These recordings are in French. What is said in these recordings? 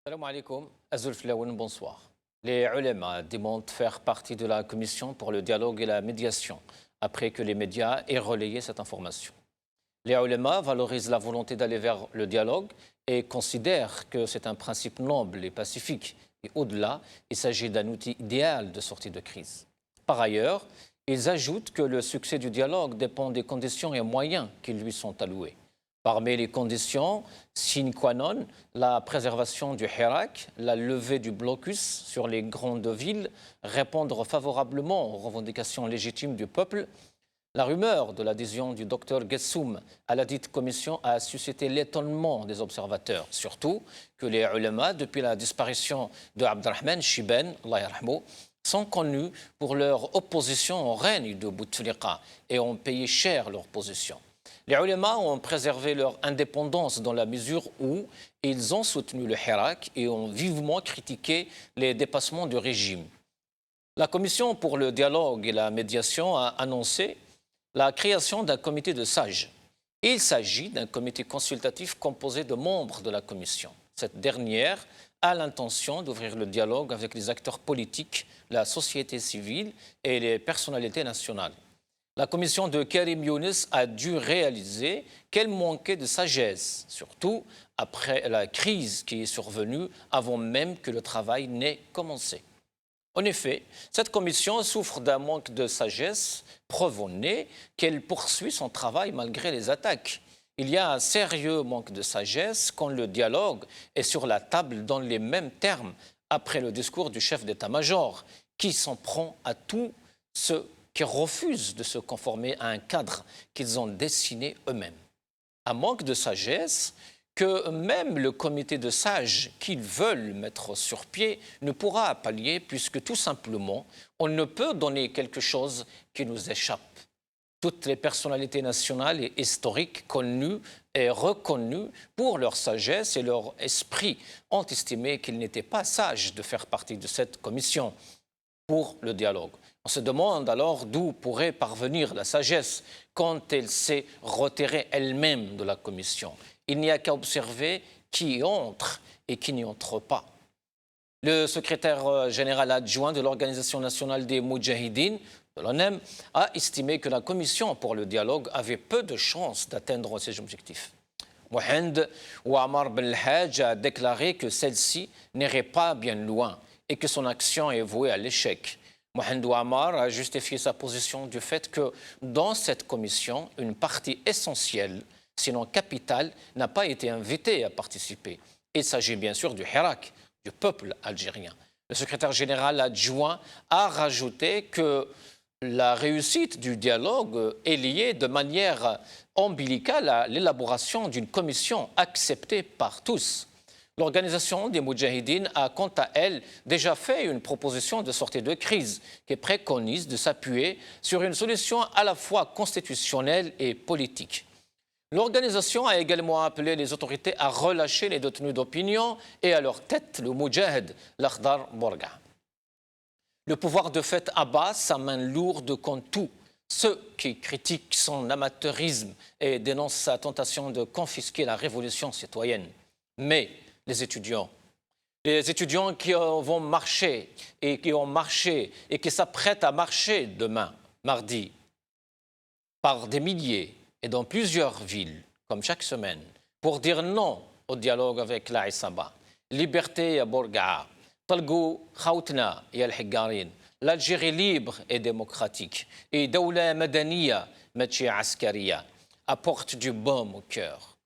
Salam alaikum, Azul Flaoun, bonsoir. Les ulémas demandent faire partie de la commission pour le dialogue et la médiation, après que les médias aient relayé cette information. Les ulémas valorisent la volonté d'aller vers le dialogue et considèrent que c'est un principe noble et pacifique. Et au-delà, il s'agit d'un outil idéal de sortie de crise. Par ailleurs, ils ajoutent que le succès du dialogue dépend des conditions et moyens qui lui sont alloués. Parmi les conditions, sine qua non, la préservation du Hirak, la levée du blocus sur les grandes villes, répondre favorablement aux revendications légitimes du peuple. La rumeur de l'adhésion du docteur Gessoum à la dite commission a suscité l'étonnement des observateurs, surtout que les ulémas, depuis la disparition de Abdelrahman Chiben, Allah yarhamou, sont connus pour leur opposition au règne de Bouteflika et ont payé cher leur position. Les ulémas ont préservé leur indépendance dans la mesure où ils ont soutenu le Hirak et ont vivement critiqué les dépassements du régime. La Commission pour le dialogue et la médiation a annoncé la création d'un comité de sages. Il s'agit d'un comité consultatif composé de membres de la Commission. Cette dernière a l'intention d'ouvrir le dialogue avec les acteurs politiques, la société civile et les personnalités nationales. La commission de Karim Younis a dû réaliser qu'elle manquait de sagesse, surtout après la crise qui est survenue avant même que le travail n'ait commencé. En effet, cette commission souffre d'un manque de sagesse, preuve en est qu'elle poursuit son travail malgré les attaques. Il y a un sérieux manque de sagesse quand le dialogue est sur la table dans les mêmes termes après le discours du chef d'état-major, qui s'en prend à tous ceux qui refusent de se conformer à un cadre qu'ils ont dessiné eux-mêmes. Un manque de sagesse que même le comité de sages qu'ils veulent mettre sur pied ne pourra pallier puisque tout simplement, on ne peut donner quelque chose qui nous échappe. Toutes les personnalités nationales et historiques connues et reconnues pour leur sagesse et leur esprit ont estimé qu'il n'était pas sage de faire partie de cette commission pour le dialogue. On se demande alors d'où pourrait parvenir la sagesse quand elle s'est retirée elle-même de la commission. Il n'y a qu'à observer qui entre et qui n'y entre pas. Le secrétaire général adjoint de l'Organisation nationale des Moudjahidines, de l'ONEM, a estimé que la commission pour le dialogue avait peu de chances d'atteindre ses objectifs. Mohamed Ouammar Ben Hajj a déclaré que celle-ci n'irait pas bien loin et que son action est vouée à l'échec. Mohamed Ouammar a justifié sa position du fait que dans cette commission, une partie essentielle, sinon capitale, n'a pas été invitée à participer. Il s'agit bien sûr du Hirak, du peuple algérien. Le secrétaire général adjoint a rajouté que la réussite du dialogue est liée de manière ombilicale à l'élaboration d'une commission acceptée par tous. L'Organisation des Moudjahidines a, quant à elle, déjà fait une proposition de sortie de crise qui préconise de s'appuyer sur une solution à la fois constitutionnelle et politique. L'organisation a également appelé les autorités à relâcher les détenus d'opinion et à leur tête le Moudjahid Lakhdar Borga. Le pouvoir de fait abat sa main lourde contre tout. Ceux qui critiquent son amateurisme et dénoncent sa tentation de confisquer la révolution citoyenne. Mais les étudiants qui vont marcher et qui ont marché et qui s'apprêtent à marcher demain, mardi, par des milliers et dans plusieurs villes, comme chaque semaine, pour dire non au dialogue avec la Issaba. Liberté à Borgaa, Talgou Khaoutna et Al-Higgarin, l'Algérie libre et démocratique, et Daoula Madaniya, Machi Askariya, apporte du baume au cœur.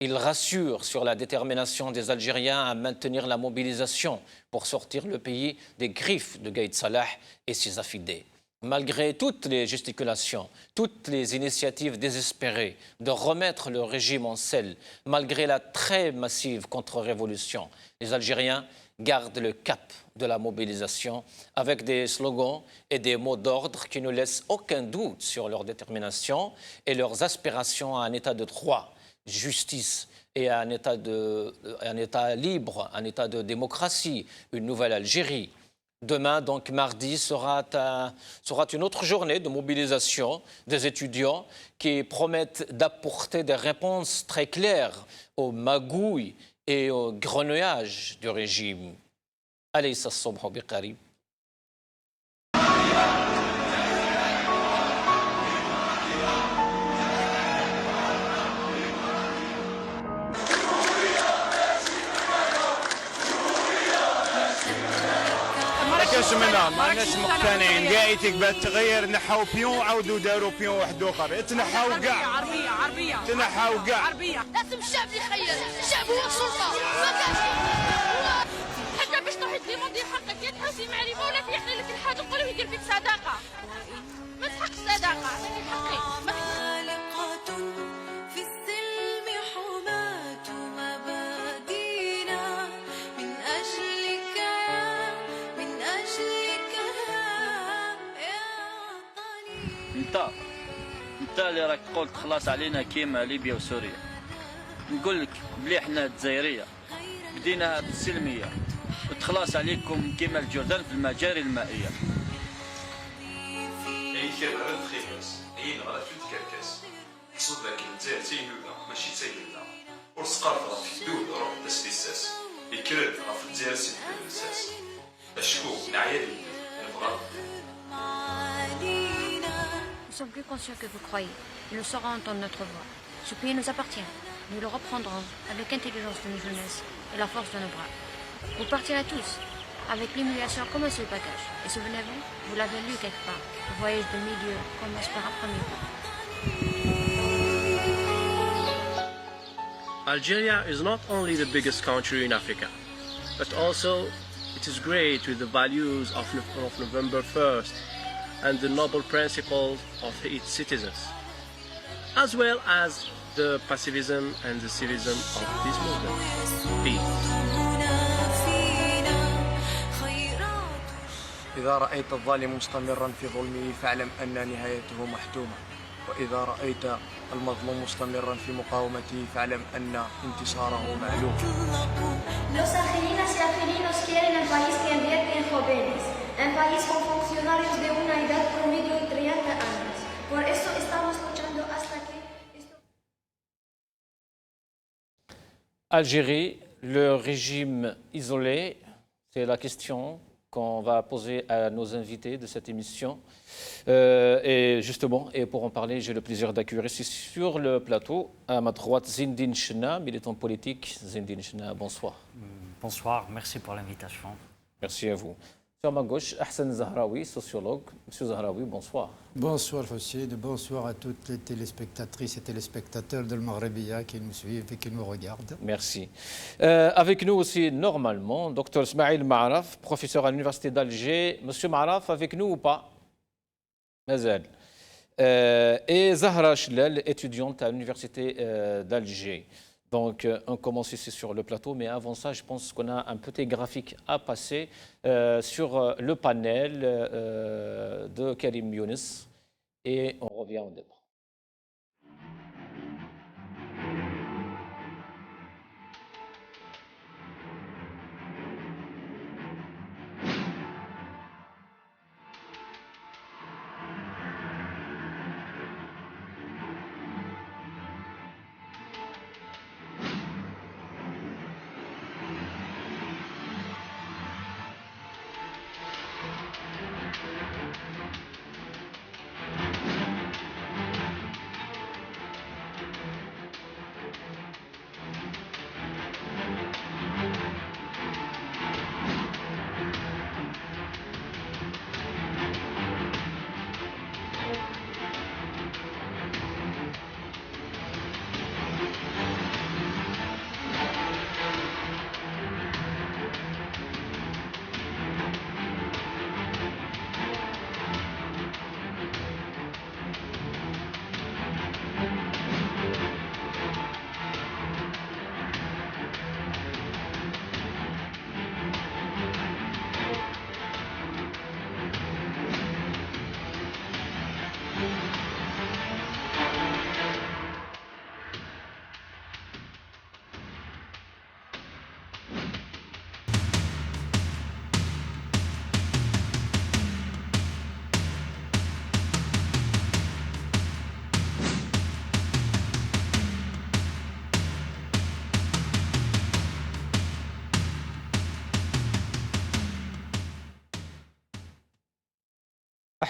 Il rassure sur la détermination des Algériens à maintenir la mobilisation pour sortir le pays des griffes de Gaïd Salah et ses affidés. Malgré toutes les gesticulations, toutes les initiatives désespérées de remettre le régime en selle, malgré la très massive contre-révolution, les Algériens gardent le cap de la mobilisation avec des slogans et des mots d'ordre qui ne laissent aucun doute sur leur détermination et leurs aspirations à un état de droit, justice et à un état libre, un état de démocratie, une nouvelle Algérie. Demain, donc mardi, sera une autre journée de mobilisation des étudiants qui promettent d'apporter des réponses très claires aux magouilles et au grenouillage du régime. أليس الصبح بقريب؟ ما الناس مقتنعين كاع يتقبل التغيير نحاو بيون وعاودوا داروا بيون واحد اخر تنحاو كاع عربيه تنحاو كاع عربيه لازم الشعب اللي يخير الشعب هو السلطه ما كانش حتى باش تروح ديموندي حقك يا تحوسي مع لي مولا يحكي لك الحاجه وقال له يدير فيك صداقه ما تحقش صداقه عطيني حقي في السلم حماة مبادينا من أجلك من أجلك يا وطني. انت اللي راك تقول تخلص علينا كيما ليبيا وسوريا. نقول لك بلي حنا الجزائريه بديناها بالسلميه وتخلص عليكم كيما الجردان في المجاري المائيه. اي خير غير الخيمس اي نغرا في الكركاس حصل لك الجزائر تيهودا ماشي تيهودا ورسقارف راه في الدود روح تسليساس يكرد راه في الجزائر سيد الساس اشكو نعيا نبغى. Nous sommes plus conscients que vous croyez. Nous saurons entendre notre voix. Ce pays nous appartient. Nous le reprendrons avec l'intelligence de nos jeunesses et la force de nos bras. Vous partirez tous, avec l'humiliation comme un seul bagage. Et souvenez-vous, vous l'avez lu quelque part. Le voyage de milieu commence par un premier pas. Algeria is not only the biggest country in Africa, but also it is great with the values of November 1st and the noble principles of its citizens, as well as the pacifism and the civism of this movement. Peace. إذا رأيت الظالم مستمرا في ظلمه فاعلم أن نهايته محتومة، وإذا رأيت المظلوم مستمرا في مقاومته فاعلم أن انتصاره معلوم. Los argelinos y argelinos quieren el país que invierte en jóvenes, un país con funcionarios de una edad promedio de 30 años. Por eso estamos luchando hasta que... Algérie, le régime isolé, c'est la question qu'on va poser à nos invités de cette émission. Et justement, et pour en parler, j'ai le plaisir d'accueillir ici sur le plateau, à ma droite, Zindine Chna, militant politique. Zindine Chna, bonsoir. Bonsoir, merci pour l'invitation. Merci à vous. Sur ma gauche, Hassan Zahraoui, sociologue. Monsieur Zahraoui, bonsoir. Bonsoir Fawcine, bonsoir à toutes les téléspectatrices et téléspectateurs de Maghrebia qui nous suivent et qui nous regardent. Merci. Avec nous aussi, normalement, Dr Smaïl Maraf, professeur à l'Université d'Alger. Monsieur Maraf, avec nous ou pas? Mazal. Et Zahra Chlal, étudiante à l'Université d'Alger. Donc, on commence ici sur le plateau, mais avant ça, je pense qu'on a un petit graphique à passer sur le panel de Karim Younes et on revient au débat.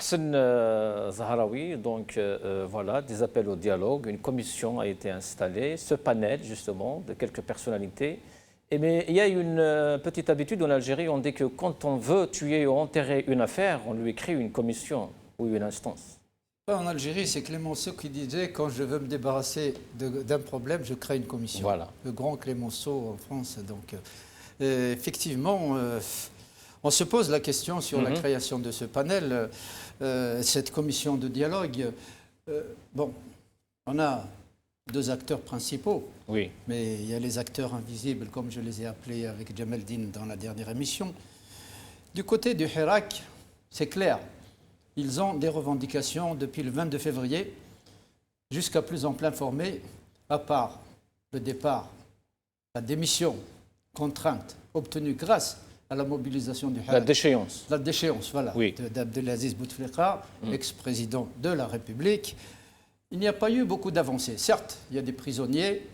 Hassan Zahraoui, donc voilà, des appels au dialogue, une commission a été installée, ce panel justement de quelques personnalités. Mais il y a une petite habitude en Algérie, on dit que quand on veut tuer ou enterrer une affaire, on lui crée une commission ou une instance. En Algérie, c'est Clémenceau qui disait « Quand je veux me débarrasser d'un problème, je crée une commission ». Voilà. Le grand Clémenceau en France. Donc, effectivement, on se pose la question sur la création de ce panel, cette commission de dialogue. Bon, on a 2 acteurs principaux, oui. Mais il y a les acteurs invisibles, comme je les ai appelés avec Jamaldine dans la dernière émission. Du côté du Hirak, c'est clair. Ils ont des revendications depuis le 22 février jusqu'à plus en plein formé, à part le départ, la démission contrainte obtenue grâce à la mobilisation du Hirak. La déchéance. La déchéance, voilà, oui. d'Abdelaziz Bouteflika, ex-président de la République. Il n'y a pas eu beaucoup d'avancées. Certes, il y a des prisonniers.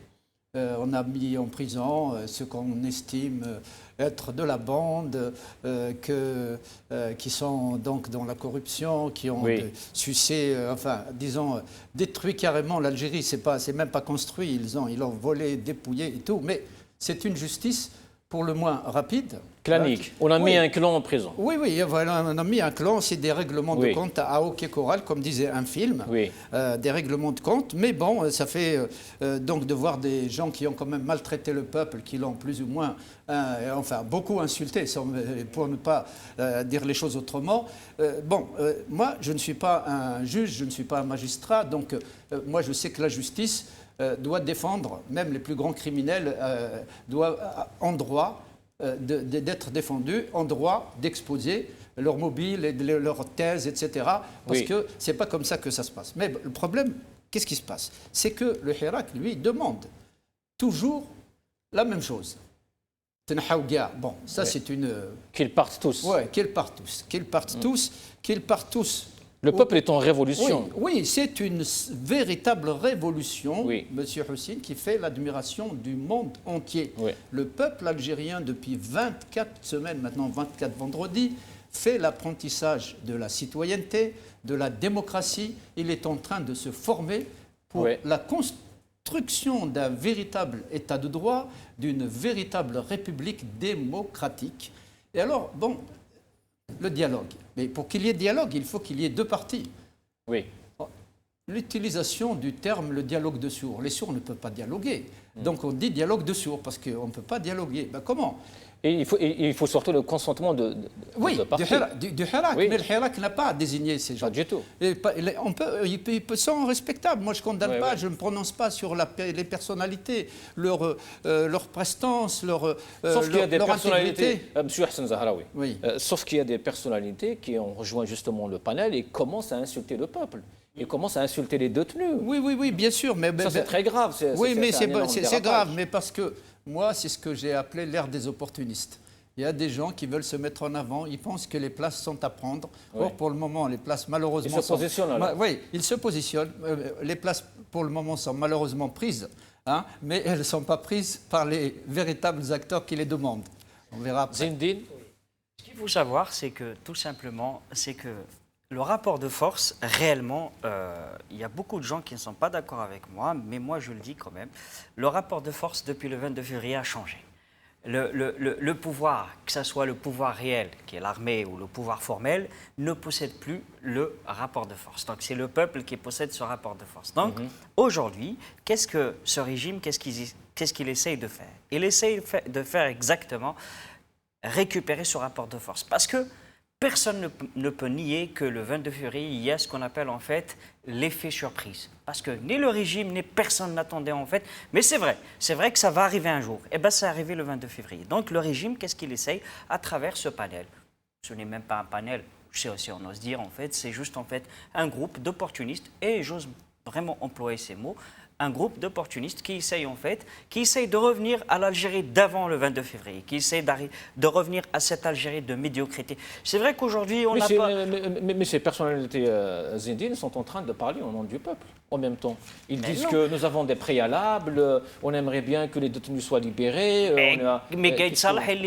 On a mis en prison ceux qu'on estime être de la bande, qui sont donc dans la corruption, qui ont sucé, enfin, disons, détruit carrément l'Algérie. C'est même pas construit. Ils ont volé, dépouillé et tout. Mais c'est une justice pour le moins rapide. Clanique. On a mis un clan en prison. Oui, voilà, on a mis un clan, c'est des règlements de compte à hockey choral, comme disait un film, des règlements de compte. Mais bon, ça fait donc de voir des gens qui ont quand même maltraité le peuple, qui l'ont plus ou moins, enfin, beaucoup insulté, pour ne pas dire les choses autrement. Moi, je ne suis pas un juge, je ne suis pas un magistrat, donc moi, je sais que la justice doit défendre, même les plus grands criminels, doivent en droit d'être défendus, en droit d'exposer leurs mobiles, leurs thèses, etc. Parce que ce n'est pas comme ça que ça se passe. Mais le problème, qu'est-ce qui se passe? C'est que le Hirak, lui, demande toujours la même chose. Bon, ça c'est une... Qu'ils partent tous. Oui, qu'ils partent tous. Qu'ils partent tous. Qu'ils partent tous. Le peuple est en révolution. Oui, c'est une véritable révolution, Monsieur Houssine, qui fait l'admiration du monde entier. Le peuple algérien, depuis 24 semaines, maintenant 24 vendredis, fait l'apprentissage de la citoyenneté, de la démocratie. Il est en train de se former pour la construction d'un véritable État de droit, d'une véritable République démocratique. Et alors, bon, le dialogue. Mais pour qu'il y ait dialogue, il faut qu'il y ait 2 parties. Oui. L'utilisation du terme le dialogue de sourds. Les sourds ne peuvent pas dialoguer. Donc on dit dialogue de sourds parce qu'on ne peut pas dialoguer. Ben comment? Et il faut surtout le consentement de parties. Du Hirak. Mais le Hirak n'a pas désigné ces gens. Pas du tout. Ils sont respectables. Moi, je ne condamne pas, je ne me prononce pas sur les personnalités, leur prestance, leur sauf qu'il y a des personnalités, intégrité. M. Hassan Zahraoui, sauf qu'il y a des personnalités qui ont rejoint justement le panel et commencent à insulter le peuple. Ils commencent à insulter les détenus. Oui, bien sûr. Mais, ça, c'est très grave. C'est grave, mais parce que moi, c'est ce que j'ai appelé l'ère des opportunistes. Il y a des gens qui veulent se mettre en avant, ils pensent que les places sont à prendre. Or, pour le moment, les places, malheureusement... Ils se positionnent, alors. Oui, ils se positionnent. Les places, pour le moment, sont malheureusement prises, mais elles ne sont pas prises par les véritables acteurs qui les demandent. On verra après. Zindine. Ce qu'il faut savoir, c'est que, tout simplement, le rapport de force, réellement, il y a beaucoup de gens qui ne sont pas d'accord avec moi, mais moi je le dis quand même, le rapport de force depuis le 22 février a changé. Le pouvoir, que ce soit le pouvoir réel, qui est l'armée, ou le pouvoir formel, ne possède plus le rapport de force. Donc c'est le peuple qui possède ce rapport de force. Donc aujourd'hui, qu'est-ce que ce régime, qu'est-ce qu'il essaye de faire? Il essaye de faire exactement récupérer ce rapport de force. Parce que personne ne peut nier que le 22 février, il y a ce qu'on appelle en fait l'effet surprise. Parce que ni le régime, ni personne n'attendait en fait. Mais c'est vrai que ça va arriver un jour. Et bien, c'est arrivé le 22 février. Donc le régime, qu'est-ce qu'il essaye à travers ce panel? Ce n'est même pas un panel, je sais aussi, on ose dire en fait, c'est juste en fait un groupe d'opportunistes, et j'ose vraiment employer ces mots, un groupe d'opportunistes qui essayent en fait, de revenir à l'Algérie d'avant le 22 février, qui essayent de revenir à cette Algérie de médiocrité. C'est vrai qu'aujourd'hui, on n'a pas... Mais ces personnalités zindines sont en train de parler au nom du peuple en même temps. Ils disent que nous avons des préalables, on aimerait bien que les détenus soient libérés. Mais Gaïd Salah, il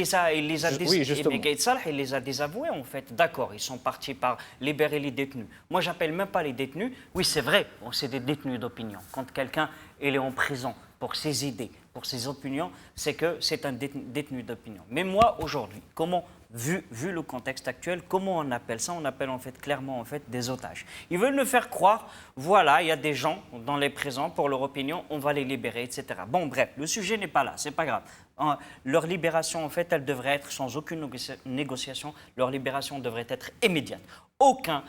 les a désavoués en fait. D'accord, ils sont partis par libérer les détenus. Moi, j'appelle même pas les détenus. Oui, c'est vrai, c'est des détenus d'opinion. Quand quelqu'un il est en prison pour ses idées, pour ses opinions, c'est que c'est un détenu d'opinion. Mais moi, aujourd'hui, vu le contexte actuel, comment on appelle ça? On appelle en fait clairement en fait des otages. Ils veulent nous faire croire, voilà, il y a des gens dans les prisons pour leur opinion, on va les libérer, etc. Bon, bref, le sujet n'est pas là, c'est pas grave. Leur libération, en fait, elle devrait être sans aucune négociation. Leur libération devrait être immédiate. Aucun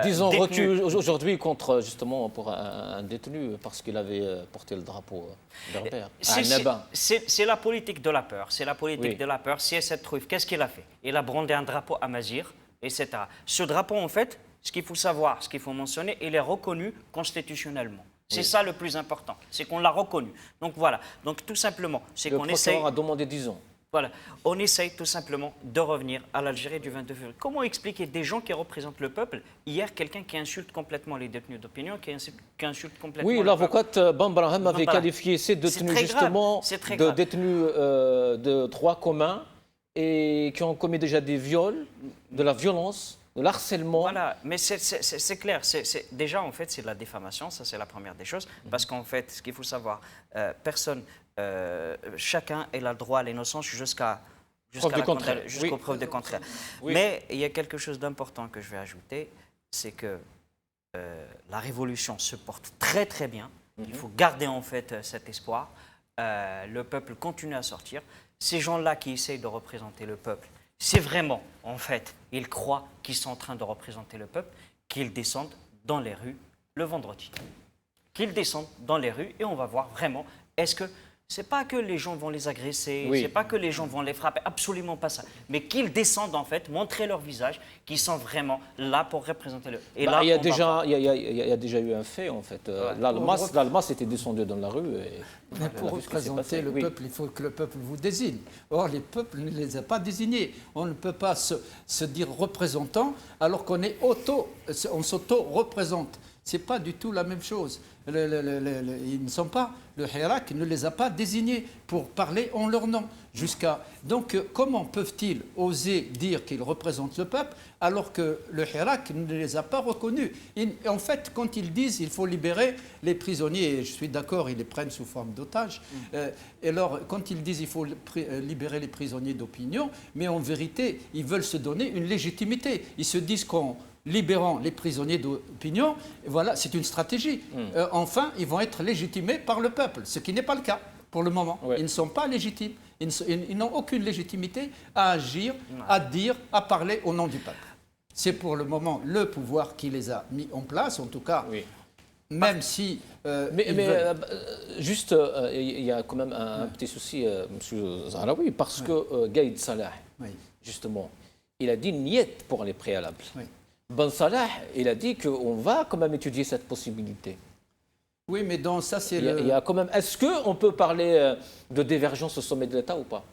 disons recul aujourd'hui contre justement pour un détenu parce qu'il avait porté le drapeau berbère à Annaba. C'est la politique de la peur. C'est la politique de la peur. C'est cette truffe. Qu'est-ce qu'il a fait? Il a brandé un drapeau à Mazir, etc. Ce drapeau, en fait, ce qu'il faut savoir, ce qu'il faut mentionner, il est reconnu constitutionnellement. C'est ça le plus important, c'est qu'on l'a reconnu. Donc voilà, donc tout simplement, c'est qu'on essaye... Le procureur a demandé 10 ans. Voilà, on essaye tout simplement de revenir à l'Algérie du 22 février. Comment expliquer des gens qui représentent le peuple? Hier, quelqu'un qui insulte complètement les détenus d'opinion, qui insulte complètement... Oui, l'avocate Bambrahim avait qualifié ces détenus justement de détenus de droit commun et qui ont commis déjà des viols, de la violence, de l'harcèlement. Voilà, mais c'est clair. Déjà, en fait, c'est de la diffamation, ça c'est la première des choses. Parce qu'en fait, ce qu'il faut savoir, chacun a le droit à l'innocence jusqu'aux preuves du contraire. Oui. Mais il y a quelque chose d'important que je vais ajouter, c'est que la révolution se porte très très bien. Il faut garder en fait cet espoir. Le peuple continue à sortir. Ces gens-là qui essayent de représenter le peuple, c'est vraiment, en fait, ils croient qu'ils sont en train de représenter le peuple, qu'ils descendent dans les rues le vendredi. Qu'ils descendent dans les rues et on va voir vraiment, est-ce que c'est pas que les gens vont les agresser, c'est pas que les gens vont les frapper, absolument pas ça. Mais qu'ils descendent en fait, montrer leur visage, qu'ils sont vraiment là pour représenter le. Et là, il y a déjà eu un fait en fait. L'Almas était descendu dans la rue. Mais pour représenter le peuple, il faut que le peuple vous désigne. Or, les peuples ne les a pas désignés. On ne peut pas se dire représentant alors qu'on on s'auto-représente. Ce n'est pas du tout la même chose. Ils ne sont pas, le Hirak ne les a pas désignés pour parler en leur nom. Donc, comment peuvent-ils oser dire qu'ils représentent le peuple alors que le Hirak ne les a pas reconnus? En fait, quand ils disent qu'il faut libérer les prisonniers, et je suis d'accord, ils les prennent sous forme d'otages, et alors quand ils disent qu'il faut libérer les prisonniers d'opinion, mais en vérité, ils veulent se donner une légitimité. Ils se disent qu'en libérant les prisonniers d'opinion, voilà, c'est une stratégie. Enfin, ils vont être légitimés par le peuple, ce qui n'est pas le cas pour le moment. Ils ne sont pas légitimes. Ils n'ont aucune légitimité à agir, à dire, à parler au nom du peuple. C'est pour le moment le pouvoir qui les a mis en place, en tout cas, même si... juste, il y a quand même un petit souci, M. Zahraoui, parce que Gaïd Salah, justement, il a dit niet pour les préalables. Ben Salah, il a dit qu'on va quand même étudier cette possibilité. Oui, mais dans ça, c'est il y a quand même. Est-ce qu'on peut parler de divergence au sommet de l'État ou pas?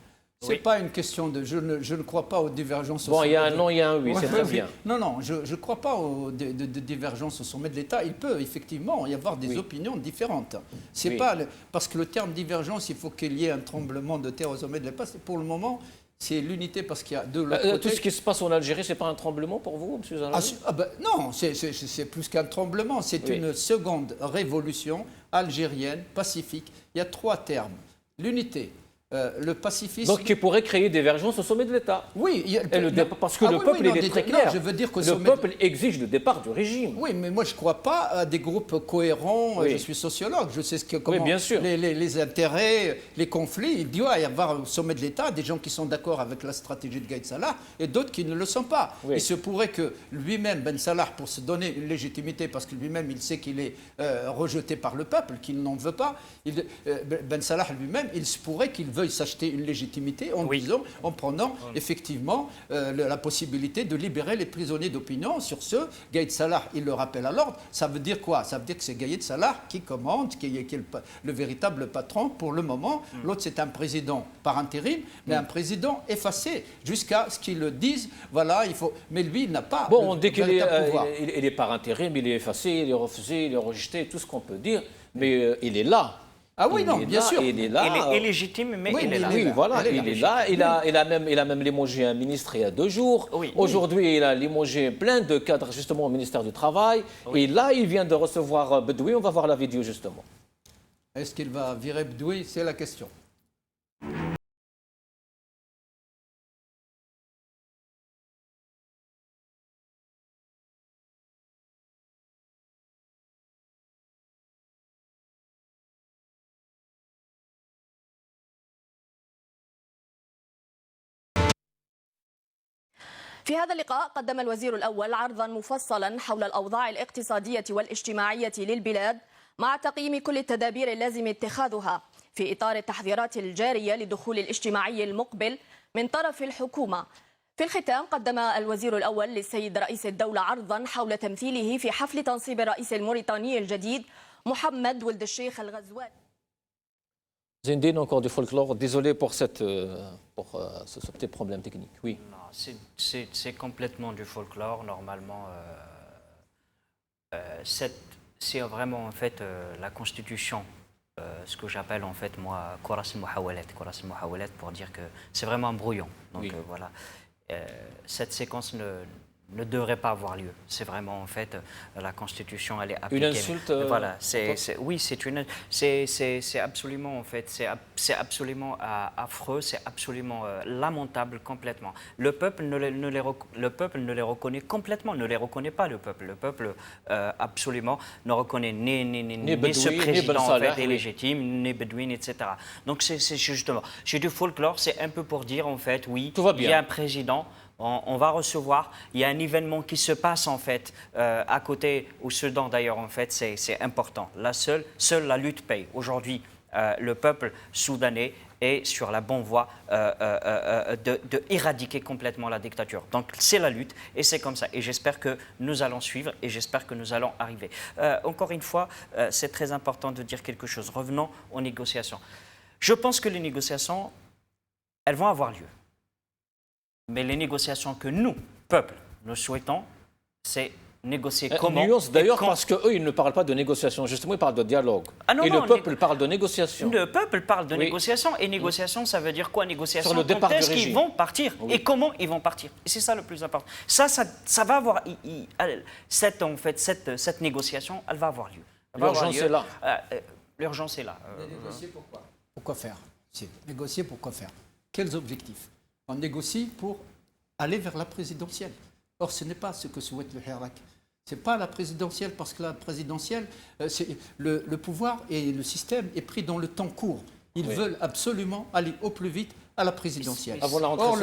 Ce n'est pas une question de... Je ne crois pas aux divergences au sommet de l'État. Bon, il y a un non, il y a un oui, c'est très bien. Non, je ne crois pas aux divergences au sommet de l'État. Il peut effectivement y avoir des opinions différentes. C'est pas parce que le terme divergence, il faut qu'il y ait un tremblement de terre au sommet de l'État. Pour le moment... C'est l'unité parce qu'il y a de l'autre côté... Tout ce qui se passe en Algérie, ce n'est pas un tremblement pour vous, M. Zahraoui? Non, c'est plus qu'un tremblement. C'est une seconde révolution algérienne, pacifique. Il y a 3 termes. L'unité, le pacifisme... Donc qui pourrait créer des divergences au sommet de l'État? Oui. Parce que le peuple, il est très clair. Je veux dire que le peuple exige le départ du régime. Oui, mais moi, je ne crois pas à des groupes cohérents. Je suis sociologue, je sais comment bien sûr. Les intérêts, les conflits. Il doit y avoir au sommet de l'État des gens qui sont d'accord avec la stratégie de Gaïd Salah et d'autres qui ne le sont pas. Il se pourrait que lui-même, Ben Salah, pour se donner une légitimité, parce que lui-même, il sait qu'il est rejeté par le peuple, qu'il n'en veut pas, Ben Salah lui-même, il se pourrait qu'il veuille s'acheter une légitimité en prenant effectivement la possibilité de libérer les prisonniers d'opinion. Sur ce, Gaïd Salah, il le rappelle à l'ordre. Ça veut dire quoi? Ça veut dire que c'est Gaïd Salah qui commande, qui est le véritable patron pour le moment. L'autre, c'est un président par intérim, mais un président effacé jusqu'à ce qu'ils le disent. Voilà, il faut. Mais lui, il n'a pas. Bon, on dit qu'il est par intérim, il est effacé, il est refusé, il est rejeté, tout ce qu'on peut dire, mais il est là. Ah oui, non, bien sûr. Il est là. Il est illégitime, mais oui, il est là. Oui, voilà, il est là. Il a même limogé un ministre il y a 2 jours. Oui. Aujourd'hui, il a limogé plein de cadres justement au ministère du Travail. Oui. Et là, il vient de recevoir Bedoui. On va voir la vidéo justement. Est-ce qu'il va virer Bedoui? C'est la question. في هذا اللقاء قدم الوزير الأول عرضا مفصلا حول الأوضاع الاقتصادية والاجتماعية للبلاد مع تقييم كل التدابير اللازم اتخاذها في إطار التحذيرات الجارية للدخول الاجتماعي المقبل من طرف الحكومة. في الختام قدم الوزير الأول للسيد رئيس الدولة عرضا حول تمثيله في حفل تنصيب الرئيس الموريتاني الجديد محمد ولد الشيخ الغزواني. Zindine, encore du folklore. Désolé pour ce petit problème technique. Oui. C'est complètement du folklore. Normalement, c'est vraiment en fait la constitution, ce que j'appelle en fait moi Koras al-Muhawalat pour dire que c'est vraiment un brouillon. Donc oui. Voilà, cette séquence ne devrait pas avoir lieu. C'est vraiment en fait la Constitution, elle est appliquée. Une insulte. Voilà, oui, c'est absolument en fait, c'est absolument affreux, c'est absolument lamentable complètement. Le peuple le peuple ne les reconnaît complètement, ne les reconnaît pas le peuple. Le peuple absolument ne reconnaît ni ce président en fait illégitime, ni Bedouin, etc. Donc c'est justement, chez du folklore, c'est un peu pour dire en fait, oui, il y a un président. On va recevoir, il y a un événement qui se passe en fait à côté au Soudan d'ailleurs en fait c'est important. Seule la lutte paye. Aujourd'hui le peuple soudanais est sur la bonne voie de éradiquer complètement la dictature. Donc c'est la lutte et c'est comme ça. Et j'espère que nous allons suivre et j'espère que nous allons arriver. Encore une fois, c'est très important de dire quelque chose. Revenons aux négociations. Je pense que les négociations, elles vont avoir lieu. Mais les négociations que nous, peuple, nous souhaitons, c'est négocier comment. Nuance d'ailleurs parce qu'eux, ils ne parlent pas de négociation, justement, ils parlent de dialogue. Ah non, et le peuple parle de négociation. Le peuple parle de négociation. Et négociation, ça veut dire quoi? Négociation, sur le départ quand est-ce qu'ils vont partir et comment ils vont partir. Et c'est ça le plus important. Ça va avoir... Cette négociation, elle va avoir lieu. L'urgence est là. L'urgence est là. Négocier pourquoi? Pourquoi faire? Négocier pourquoi faire? Quels objectifs? On négocie pour aller vers la présidentielle. Or, ce n'est pas ce que souhaite le Hirak. Ce n'est pas la présidentielle, parce que la présidentielle, le pouvoir et le système est pris dans le temps court. Ils veulent absolument aller au plus vite à la présidentielle. Or,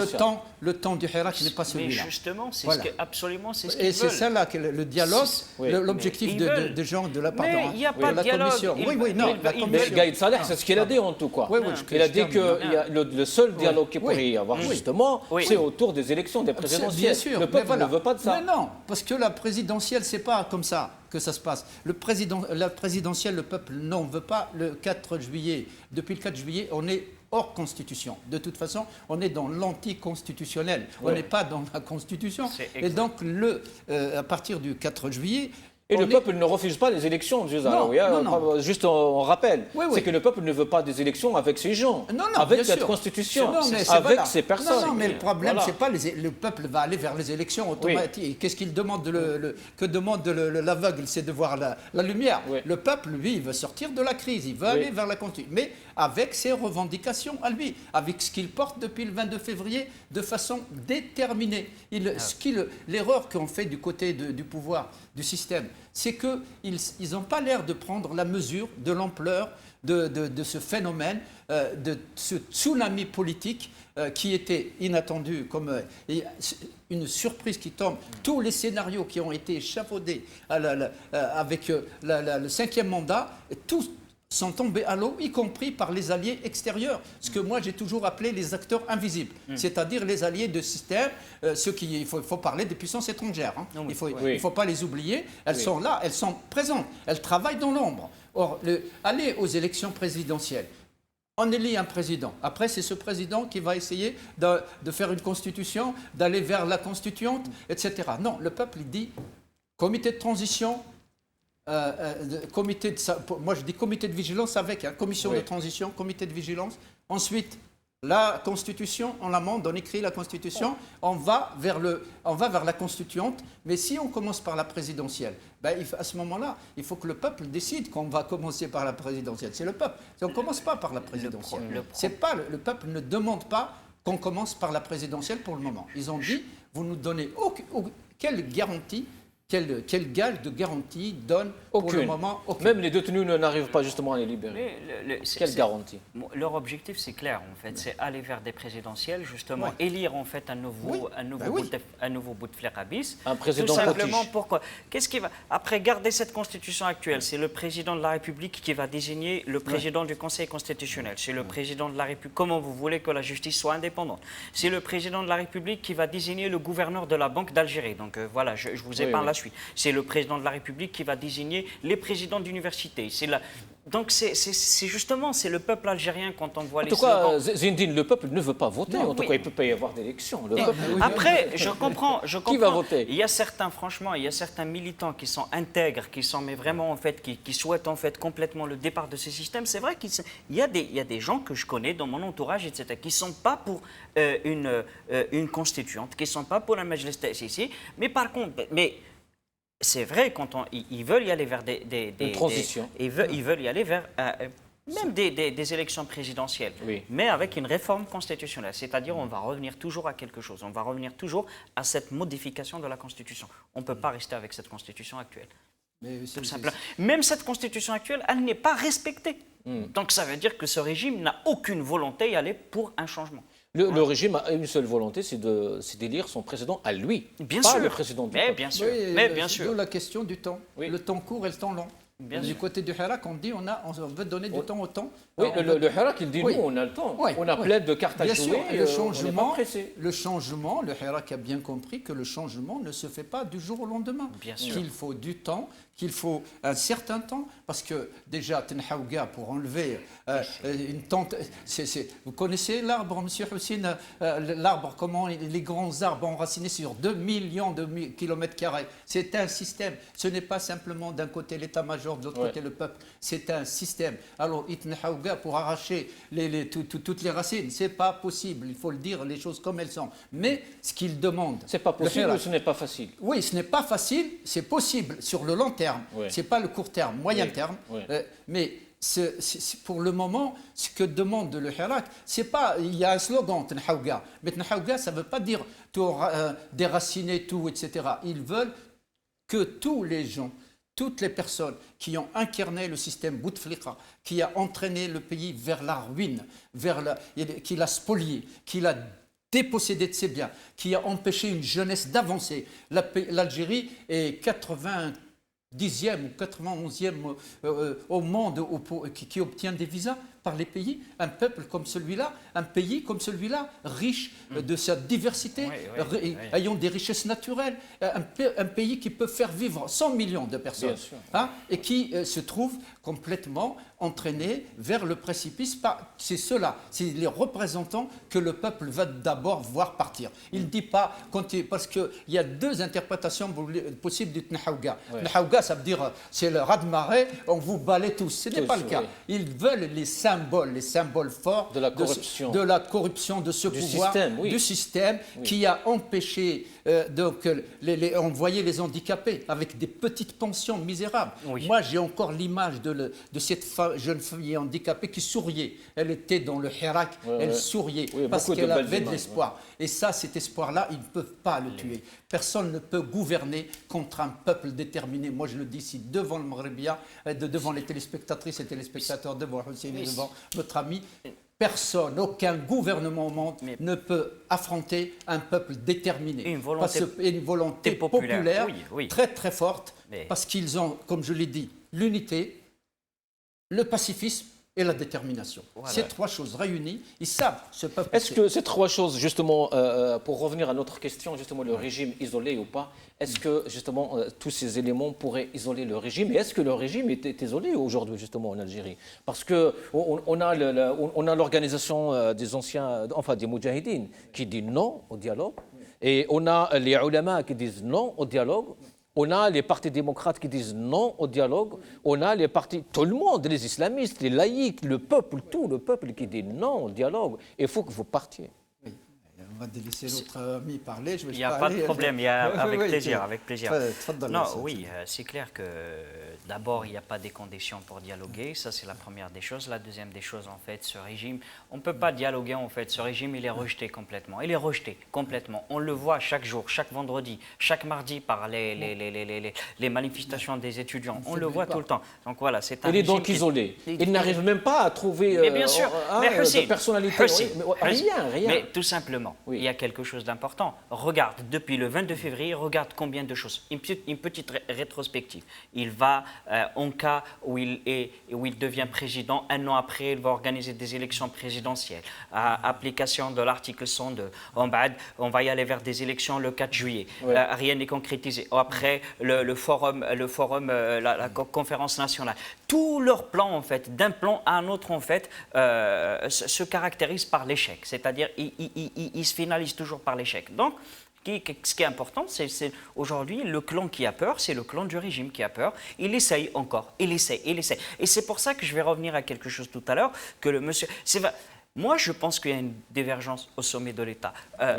le temps du Hirak n'est pas celui-là. Mais justement, c'est absolument ce qu'ils veulent. Et c'est ça là, le dialogue, l'objectif de gens de la part de la commission. Oui, non, la commission. Mais Gaïd Salah, c'est ce qu'il a dit en tout cas. Il a dit que le seul dialogue qu'il pourrait y avoir justement, c'est autour des élections, des présidentielles. Bien sûr. Le peuple ne veut pas de ça. Mais non, parce que la présidentielle, c'est pas comme ça que ça se passe. La présidentielle, le peuple n'en veut pas. Le 4 juillet, depuis le 4 juillet, on est hors constitution. De toute façon, on est dans l'anticonstitutionnel. On n'est pas dans la constitution. Et donc, à partir du 4 juillet... Et le peuple ne refuse pas les élections, non. Juste on rappelle, c'est que le peuple ne veut pas des élections avec ces gens, avec cette constitution, avec ces personnes. Non, mais le problème, c'est pas le peuple va aller vers les élections automatiques. Qu'est-ce qu'il demande que demande l'aveugle? C'est de voir la lumière. Le peuple, lui, il veut sortir de la crise, il veut aller vers la constitution, mais avec ses revendications à lui, avec ce qu'il porte depuis le 22 février de façon déterminée. L'erreur qu'on fait du côté du pouvoir, du système, c'est qu'ils n'ont pas l'air de prendre la mesure de l'ampleur de ce phénomène, de ce tsunami politique qui était inattendu, comme une surprise qui tombe. Tous les scénarios qui ont été échafaudés avec le 5e mandat, tous sont tombés à l'eau, y compris par les alliés extérieurs, ce que moi j'ai toujours appelé les acteurs invisibles, c'est-à-dire les alliés de système, il faut parler des puissances étrangères, hein. Il ne faut pas les oublier, elles sont là, elles sont présentes, elles travaillent dans l'ombre. Or, aller aux élections présidentielles, on élit un président. Après, c'est ce président qui va essayer de faire une constitution, d'aller vers la constituante, etc. Non, le peuple il dit comité de transition, moi je dis comité de vigilance avec commission de transition, comité de vigilance. Ensuite, la constitution, on l'amende, on écrit la constitution, on va vers la constituante. Mais si on commence par la présidentielle, à ce moment-là, il faut que le peuple décide qu'on va commencer par la présidentielle. C'est le peuple. On ne commence pas par la présidentielle. Le peuple ne demande pas qu'on commence par la présidentielle pour le moment. Ils ont dit, vous nous donnez quelle garantie, quel gage de garantie donne pour le moment aucune. Même les détenus n'arrivent pas justement à les libérer. Quelle garantie? Leur objectif, c'est clair, en fait, c'est aller vers des présidentielles, justement, élire en fait un nouveau Bouteflika bis. Un président tout simplement, pourquoi? Qu'est-ce qui va après garder cette constitution actuelle? C'est le président de la République qui va désigner le président du Conseil constitutionnel. C'est le président de la République. Comment vous voulez que la justice soit indépendante? C'est le président de la République qui va désigner le gouverneur de la Banque d'Algérie. Donc voilà, je vous épargne la suite. C'est le président de la République qui va désigner les présidents d'université. Donc c'est justement, c'est le peuple algérien quand on voit les slogans. En tout cas, Zindine, le peuple ne veut pas voter. En tout cas, il ne peut pas y avoir d'élection. Après, je comprends. Qui va voter? Il y a certains, franchement, il y a certains militants qui sont intègres, qui sont, mais vraiment, en fait, qui souhaitent en fait complètement le départ de ce système. C'est vrai qu'il y a des gens que je connais dans mon entourage, etc., qui ne sont pas pour une constituante, qui ne sont pas pour la Majlis ici. Mais par contre, c'est vrai, quand ils veulent y aller vers des transitions. Ils veulent y aller vers même des élections présidentielles, mais avec une réforme constitutionnelle. C'est-à-dire, on va revenir toujours à quelque chose. On va revenir toujours à cette modification de la Constitution. On ne peut pas rester avec cette Constitution actuelle. Tout simplement. Même cette Constitution actuelle, elle n'est pas respectée. Donc ça veut dire que ce régime n'a aucune volonté d'y aller pour un changement. Le régime a une seule volonté, c'est d'élire son président à lui, pas le président du peuple. Bien sûr. Bien sûr. D'où la question du temps. Le temps court et le temps long. Du côté du Hirak, on dit on veut donner du temps au temps. Oui, le Hirak, il dit nous, on a le temps. On a plein de cartes à jouer. Le changement, le Hirak a bien compris que le changement ne se fait pas du jour au lendemain. Qu'il faut du temps, qu'il faut un certain temps, parce que déjà, Tenhaouga, pour enlever une tente, vous connaissez l'arbre, M. Houssine, l'arbre, comment les grands arbres enracinés sur 2 millions de kilomètres carrés. C'est un système. Ce n'est pas simplement d'un côté l'état-major, de l'autre côté le peuple. C'est un système. Alors, Tenhaouga, pour arracher toutes les racines, c'est pas possible. Il faut le dire, les choses comme elles sont. Mais ce qu'il demande... C'est pas possible ou ce n'est pas facile? Oui, ce n'est pas facile, c'est possible sur le long terme. Ce n'est pas le court terme, moyen terme. Mais pour le moment, ce que demande le Hirak, c'est pas... Il y a un slogan, Tenhaouga. Mais Tenhaouga, ça ne veut pas dire déraciner tout, etc. Ils veulent que tous les gens, toutes les personnes qui ont incarné le système Bouteflika, qui a entraîné le pays vers la ruine, qui l'a spolié, qui l'a dépossédé de ses biens, qui a empêché une jeunesse d'avancer. L'Algérie est 90e ou 91e au monde qui obtient des visas par les pays. Un peuple comme celui-là, un pays comme celui-là, riche de sa diversité, ayant des richesses naturelles, un pays qui peut faire vivre 100 millions de personnes, et qui se trouve complètement entraîné vers le précipice. C'est ceux-là, c'est les représentants que le peuple va d'abord voir partir. Il ne dit pas, parce qu'il y a deux interprétations possibles du Tenhaouga. Tenhaouga, ça veut dire, c'est le raz-de-marée, on vous balaie tous. Ce n'est pas le cas. Ils veulent les symboles forts de la corruption de ce pouvoir, du système qui a empêché envoyer les handicapés avec des petites pensions misérables. Moi, j'ai encore l'image de cette jeune fille handicapée qui souriait. Elle était dans le Hirak, elle souriait parce qu'elle avait de l'espoir. Et ça, cet espoir-là, ils ne peuvent pas le tuer. Personne ne peut gouverner contre un peuple déterminé. Moi, je le dis ici devant le Maghrébien, devant les téléspectatrices et téléspectateurs, devant Hussein, devant notre ami. Personne, aucun gouvernement au monde ne peut affronter un peuple déterminé. Une volonté populaire très très forte, parce qu'ils ont, comme je l'ai dit, l'unité, le pacifisme et la détermination. Voilà. Ces trois choses réunies, ils savent ce peuple. Est-ce que ces trois choses, justement, pour revenir à notre question, justement, le régime isolé ou pas, est-ce que, justement, tous ces éléments pourraient isoler le régime? Et est-ce que le régime est isolé aujourd'hui, justement, en Algérie? Parce qu'on a l'organisation des anciens, enfin des moudjahidines, qui dit non au dialogue, et on a les ulama qui disent non au dialogue. On a les partis démocrates qui disent non au dialogue. On a les partis, tout le monde, les islamistes, les laïcs, le peuple, tout le peuple qui dit non au dialogue. Il faut que vous partiez. Oui. On va délaisser notre ami parler. Il n'y a pas de problème, avec plaisir, avec plaisir. Non, oui, c'est clair que d'abord, il n'y a pas des conditions pour dialoguer. Ça, c'est la première des choses. La deuxième des choses, en fait, ce régime, on ne peut pas dialoguer, en fait. Ce régime, il est rejeté complètement. Il est rejeté complètement. On le voit chaque jour, chaque vendredi, chaque mardi par les manifestations des étudiants. On le voit tout le temps. Donc voilà, c'est un Il est donc isolé. Il n'arrive même pas à trouver bien sûr. de personnalité. Rien. Mais tout simplement, il y a quelque chose d'important. Regarde, depuis le 22 février, regarde combien de choses. Une petite rétrospective. Il va, en cas où il devient président, un an après, il va organiser des élections présidentielles. Application de l'article 102. On va y aller vers des élections le 4 juillet. Rien n'est concrétisé. Après, la conférence nationale. Tout leur plan, en fait, d'un plan à un autre, en fait, se caractérise par l'échec. C'est-à-dire, ils se finalisent toujours par l'échec. Donc, ce qui est important, c'est aujourd'hui, le clan qui a peur, c'est le clan du régime qui a peur. Il essaye encore, il essaye. Et c'est pour ça que je vais revenir à quelque chose tout à l'heure, que le monsieur... Moi, je pense qu'il y a une divergence au sommet de l'État.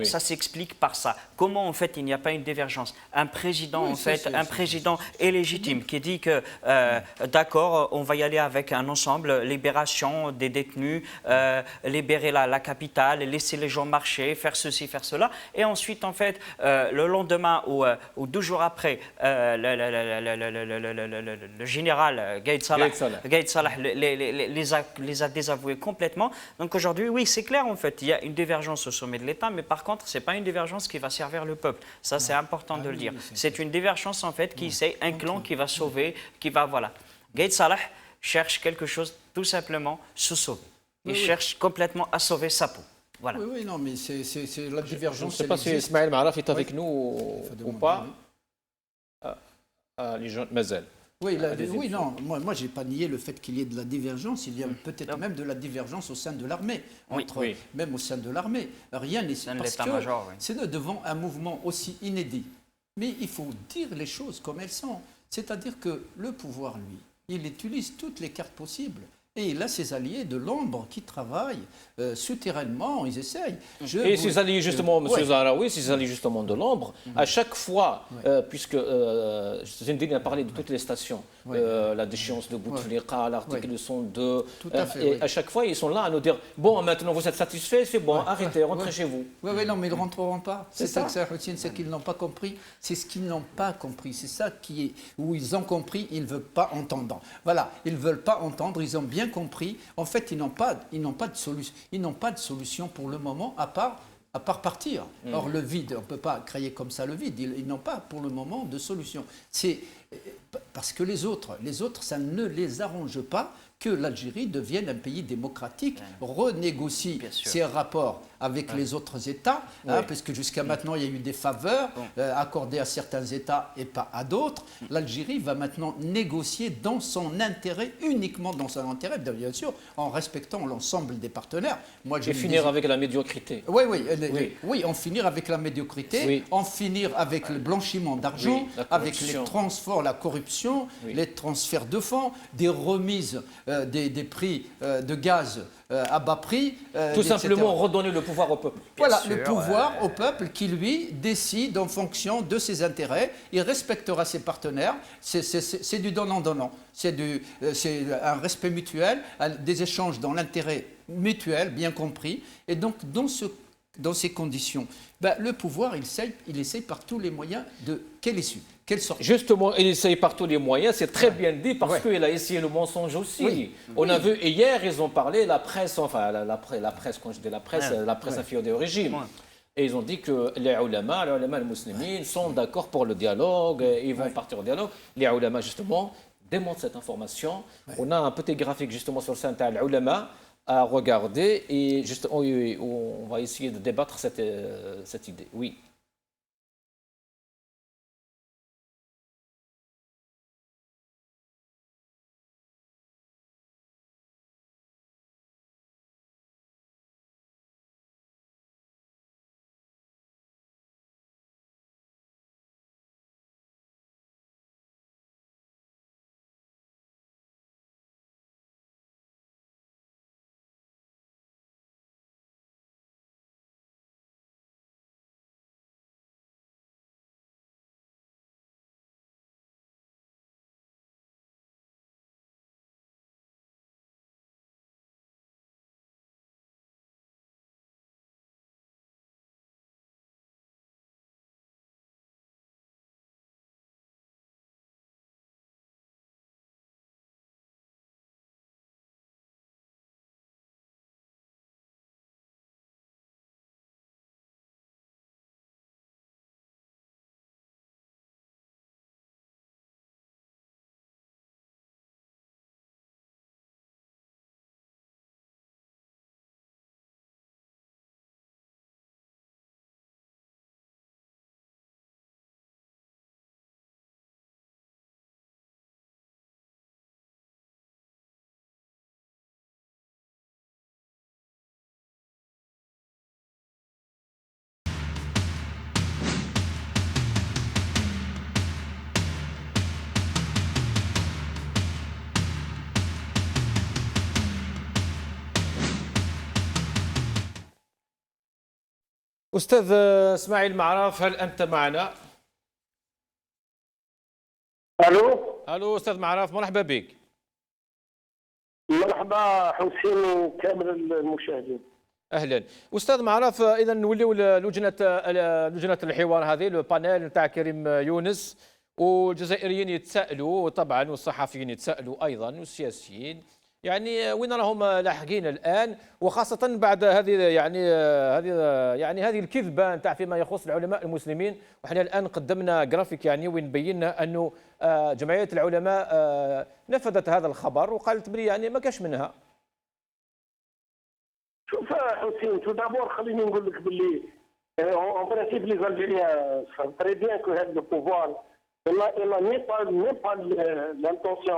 Ça s'explique par ça. Comment, en fait, il n'y a pas une divergence? Un président, un président est légitime, qui dit que, d'accord, on va y aller avec un ensemble, libération des détenus, libérer la capitale, laisser les gens marcher, faire ceci, faire cela. Et ensuite, en fait, le lendemain ou 2 jours après, le général Gaïd Salah les a désavoués complètement. Donc, aujourd'hui, oui, c'est clair, en fait, il y a une divergence au sommet de l'État, mais par contre, ce n'est pas une divergence qui va servir le peuple. Ça, c'est important de le dire. C'est une divergence, en fait, c'est un clan qui va sauver, voilà. Gaïd Salah cherche quelque chose, tout simplement, se sauver. Il cherche complètement à sauver sa peau. Voilà. Oui, non, mais c'est la divergence. Je ne sais pas si Ismaël Maraf est avec nous ou pas. Les gens, Mazel. Oui, non, moi je n'ai pas nié le fait qu'il y ait de la divergence, il y a peut-être même de la divergence au sein de l'armée, même au sein de l'armée. Rien n'est parce que c'est devant un mouvement aussi inédit. Mais il faut dire les choses comme elles sont. C'est-à-dire que le pouvoir, lui, il utilise toutes les cartes possibles. Et il a ses alliés de l'ombre qui travaillent souterrainement, ils essayent. Ses alliés, justement, M. Zahraoui, ses alliés, justement, de l'ombre, à chaque fois, puisque Zindine a parlé de toutes les stations, la déchéance de Bouteflika, l'article 102, et à chaque fois, ils sont là à nous dire « Bon, maintenant, vous êtes satisfaits, c'est bon, arrêtez, rentrez chez vous. » Oui, non, mais ils ne rentreront pas. C'est ça, c'est qu'ils n'ont pas compris. C'est ce qu'ils n'ont pas compris. C'est ça où ils ont compris, ils ne veulent pas entendre. Voilà, ils ne veulent pas entendre, ils ont bien compris. En fait, ils n'ont pas de solution pour le moment à part partir. Or, le vide, on ne peut pas créer comme ça le vide. Ils n'ont pas pour le moment de solution. C'est parce que les autres, ça ne les arrange pas que l'Algérie devienne un pays démocratique, renégocie ses rapports avec les autres États, parce que jusqu'à maintenant, il y a eu des faveurs accordées à certains États et pas à d'autres. L'Algérie va maintenant négocier dans son intérêt, uniquement dans son intérêt, bien sûr, en respectant l'ensemble des partenaires. Et finir avec la médiocrité. Oui, en finir avec la médiocrité, en finir avec le blanchiment d'argent, avec les transferts, la corruption, les transferts de fonds, des remises des prix de gaz à bas prix. Tout simplement redonner le pouvoir au peuple. Voilà, le pouvoir au peuple qui, lui, décide en fonction de ses intérêts. Il respectera ses partenaires. C'est du donnant-donnant. C'est un respect mutuel, des échanges dans l'intérêt mutuel, bien compris. Et donc, dans ces conditions, le pouvoir, il essaye par tous les moyens de... Quelle issue? Justement, il essaye par tous les moyens, c'est très bien dit, parce qu'il a essayé le mensonge aussi. On a vu, hier, ils ont parlé, la presse, enfin la presse, quand je dis la presse affiliée au régime. Et ils ont dit que les ulama musulmans sont d'accord pour le dialogue, ils vont partir au dialogue. Les ulama, justement, démontre cette information. On a un petit graphique justement sur le site de l'ulama à regarder et justement, on va essayer de débattre cette idée. Oui. أستاذ إسماعيل معرف، هل أنت معنا؟ ألو أستاذ معرف، مرحبا بك. مرحبا حسين وكامل المشاهدين. أهلا أستاذ معرف، إذا نوليو لجنة الحوار هذه، لو بانيل نتاع كريم يونس، والجزائريين يتساءلوا طبعا والصحفيين يتساءلوا أيضا والسياسيين، يعني وين راهم لاحقين الان، وخاصه بعد هذه الكذبه نتاع فيما يخص العلماء المسلمين. وحنا الان قدمنا جرافيك يعني وين بينا انه جمعيه العلماء نفذت هذا الخبر وقالت بلي يعني ما كاش منها. شوف حسين، تو دابور خليني نقول لك باللي اون برانسيب لي زالجيريان تري بيان كو هاد لو بوفوار il n'a même pas l'intention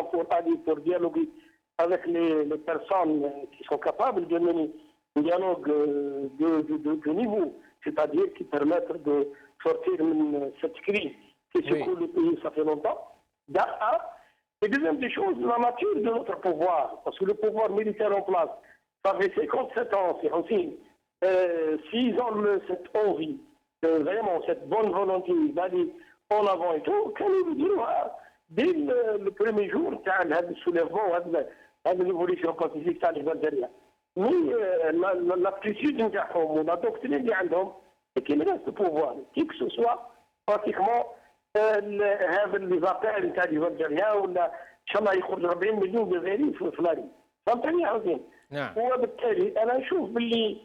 pour dialoguer avec les personnes qui sont capables de mener un dialogue de niveau, c'est-à-dire qui permettent de sortir de cette crise qui secoue le pays, ça fait longtemps. Et deuxième des choses, la nature de notre pouvoir, parce que le pouvoir militaire en place, ça fait 57 ans, c'est aussi, s'ils ont cette envie, vraiment cette bonne volonté d'aller en avant et tout, quand ils disent, dès le premier jour, le soulèvement, l'évolution pacifique تاع الجزائرية. مي l'aptitude نتاعهم ولا دوكترين اللي عندهم كي من البوفوار كي كو سوا براتيكمون هذا لي زابيل نتاع الجزائرية ولا ان شاء الله يخرج 40 مليون جزائري في فلاري. فهمتني يا حسين؟ نعم. وبالتالي انا نشوف باللي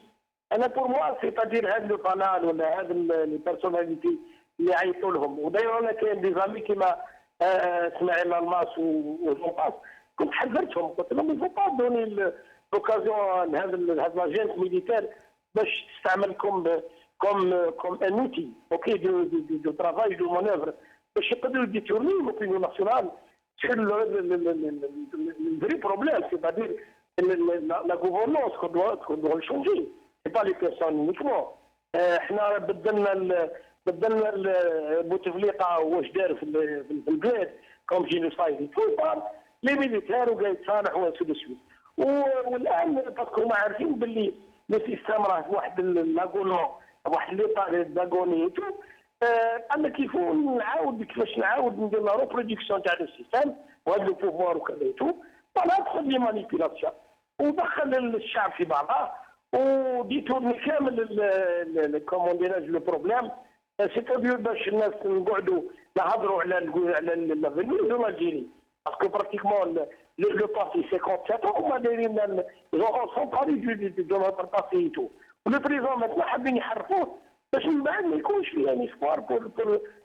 انا بور موا سيتادير هذا لو قنال ولا هذا لي بيرسوناليتي اللي عيطوا لهم. ودايما انا كاين دي زامي كيما اسماعيل الماس وجون باس، كنت حذرتهم قلت لهم ما با دوني لوكازيون هذا لاجينس ميليتير باش تستعمل كوم ان اوتي اوكي دو ترافاي دو مانوفر باش يقدروا ديتورني لوبينيون ناسيونال sur le vrai problème, c'est-à-dire la gouvernance qu'on doit le changer. Ce n'est pas les personnes uniquement. احنا بدلنا بوتفليقه واش دار في البلاد كوم جينوسايد لي ميليتير وقاعد يتصالح وسو دو سويت. والان باسكو هما عارفين باللي لو سيستم راه واحد لاغونو واحد ليطا داغوني تو انا كيفاش نعاود ندير لا ريبرودكسيون تاع السيستم وهذا لو بوفوار وكذا تو انا ندخل لي مانيبيلاسيون ودخل الشعب في بعضه وديتورني كامل كومون ديراج لو بروبليم سيتادير باش الناس نقعدوا نهضروا على لافينير دو الجيري باسكو براتيكمون لو باسي 57 هما دايرين سون باري دو نوتر باسي تو ولو بريزون مثلا حابين يحرفوه باش من بعد ما يكونش فيه ان اسبوار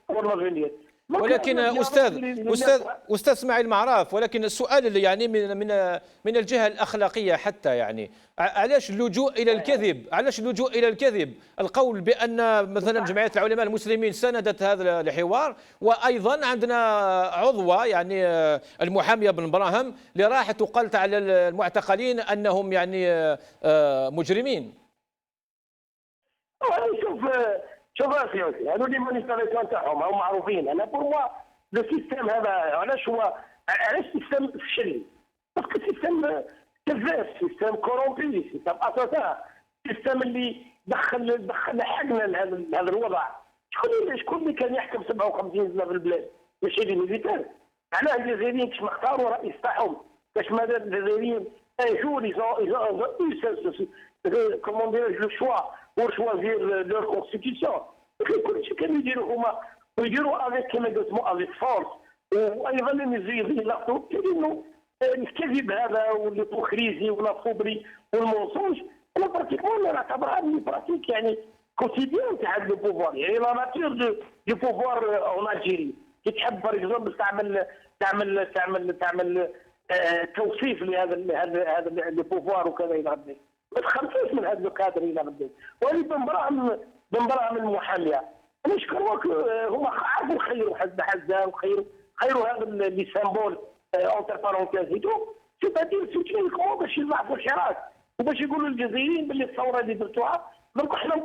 بور لافينير. ولكن استاذ اسماعيل معراف، ولكن السؤال اللي يعني من الجهه الاخلاقيه حتى، يعني علاش اللجوء الى الكذب؟ علاش اللجوء الى الكذب؟ القول بان مثلا جمعيه العلماء المسلمين ساندت هذا الحوار، وايضا عندنا عضوه يعني المحاميه بن براهم اللي راحت وقالت على المعتقلين انهم يعني مجرمين. شوف اسيدي، هذو لي مانيفيستاسيون تاعهم هم معروفين. انا بور موا لو سيستيم هذا علاش سيستيم فشل؟ باسكو سيستيم كذاب، سيستيم كورومبي، سيستيم اساسا، سيستيم اللي دخل حقنا لهذا الوضع. شكون اللي كان يحكم 57 سنه في البلاد؟ ماشي لي ميليتير. علاه الجزائريين كاش ما اختاروا رئيس تاعهم، كاش ما دار الجزائريين ان جور كومون دير لو شوا pour choisir leur constitution. كلشي كانوا يديروا هما ويديروا افيك كما قلت افيك فورس، وايضا يلاحظوا انه الكذب هذا والهيبوكريزي والفوبري والمونسونج انا براتيكمون نعتبرها من براتيك يعني كوتيديان تاع لو بوفوار، يعني لا ناتور دو بوفوار اون الجيري. كي تحب باغ اكزومبل تعمل توصيف لهذا لو بوفوار وكذا الى غدا، ما تخلصوش من هذا الكادر الى غدا. ولي بن براهم المحاميه انا نشكروك، هما عرفوا خيروا حزب حزام خيروا هذا اللي سامبول اونتر بارونتيزيتو، سيتادير سيتينيكمون باش يضعفوا الحراك وباش يقولوا للجزائريين باللي الثوره اللي درتوها درك حنا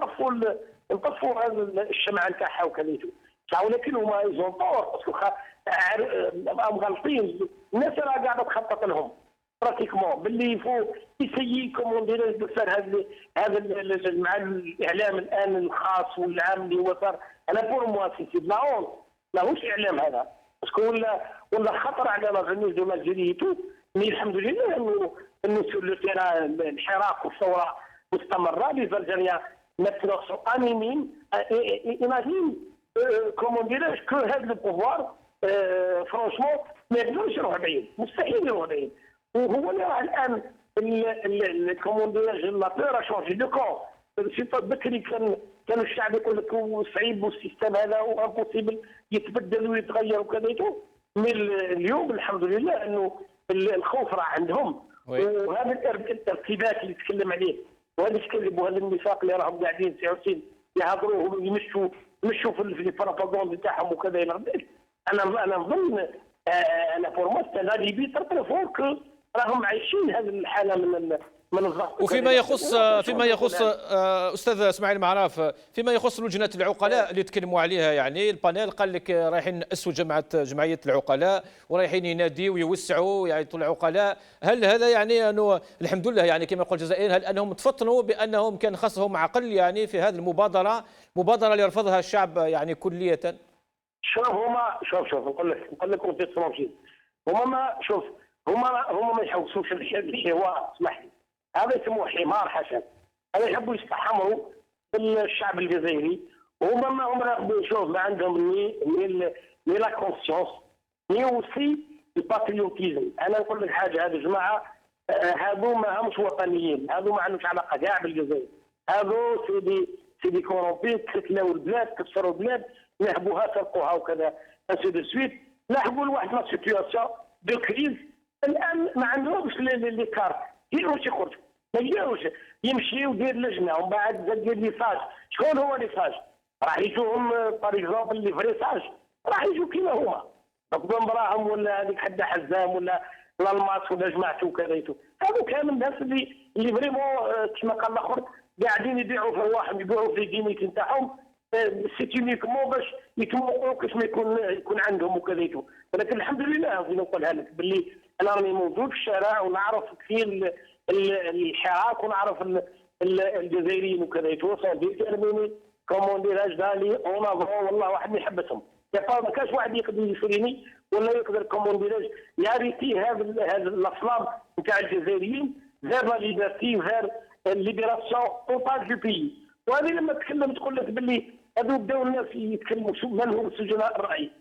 نطفوا هذا الشمعه نتاعها وكذا. ولكن هما يزون طور باسكو غالطين. الناس راه قاعده تخطط لهم براتيكمون باللي يفو يسيي كومون دير دكتور هذا مع الاعلام الان الخاص والعام اللي هو صار. انا بور موا سي بلا اون ماهوش اعلام هذا، باسكو ولا خطر على لا فينيس دو مالجيريتو. مي الحمد لله انه سور لو تيران الحراك والثوره مستمره. لي زالجيريان ماتنو سو انيمين ايماجين كومون ديراج كو هذا البوفوار فرونشمون ما يقدرش يروح بعيد، مستحيل يروح بعيد. وهو اللي راه الان كومون ديراج لا بور شونجي دو كون. بكري كان الشعب يقول لك صعيب والسيستم هذا وامبوسيبل يتبدل ويتغير وكذا. مي اليوم الحمد لله انه الخوف راه عندهم، وهذا الارتباك اللي تكلم عليه وهذا الكذب وهذا النفاق اللي راهم قاعدين سي يهضروا يمشوا في البروباغندا تاعهم وكذا الى غدا. انا نظن انا بور مو غادي ترتفع كو راهم عايشين هذه الحاله من الضغط. وفيما يخص استاذ اسماعيل معراف، فيما يخص لجنه العقلاء اللي تكلموا عليها، يعني البانيل قال لك رايحين نأسوا جمعيه العقلاء ورايحين يناديوا ويوسعوا يعني العقلاء. هل هذا يعني انه الحمد لله يعني كما يقول الجزائر، هل انهم تفطنوا بانهم كان خصهم عقل يعني في هذه المبادره اللي رفضها الشعب يعني كليه؟ شوف نقول لك هما ما يحوسوش الحوار. اسمح لي، هذا يسموه حمار حسن. هذا يحبوا يستحمروا الشعب الجزائري، وهما ما عندهم ني لا كونسيونس ني اوسي الباتريوتيزم. انا نقول لك حاجه، هذه الجماعه هذو ما همش وطنيين، هذو ما عندهمش علاقه كاع بالجزائر. هذو سيدي كورومبي كتلاو البلاد، كسروا البلاد، نهبوها سرقوها وكذا انسي دو سويت. نهبوا لواحد لا سيتياسيون دو كريز. الان ما عندهمش لي كارت يروح يخرج، ما يديروش يمشي ودير لجنه ومن بعد دير ليساج. شكون هو ليساج؟ راح يجوهم باغ اكزومبل لي فريساج، راح يجوا كيما هما بن براهم ولا هذيك حدا حزام ولا الماس ولا جماعته وكذا. هذو كامل الناس اللي فريمون كما قال الاخر قاعدين يبيعوا في رواحهم، يبيعوا في دينيك نتاعهم سيتينيكمون باش يتموقوا كاش ما يكون عندهم وكذا. ولكن الحمد لله غادي نقولها لك باللي انا راني موجود في الشارع ونعرف كثير الحراك ونعرف الجزائريين وكذا. سون ديتيرميني كومون ديراج دالي اون افون، والله واحد ما يحبسهم. ما كاش واحد يقدر يشريني ولا يقدر كومون ديراج ياريتي هذا الاصنام نتاع الجزائريين فير لا ليبرتي فير ليبراسيون توتال دو بيي. وهذه لما تكلم تقول لك باللي هذو بداو الناس يتكلموا من هم سجناء الراي.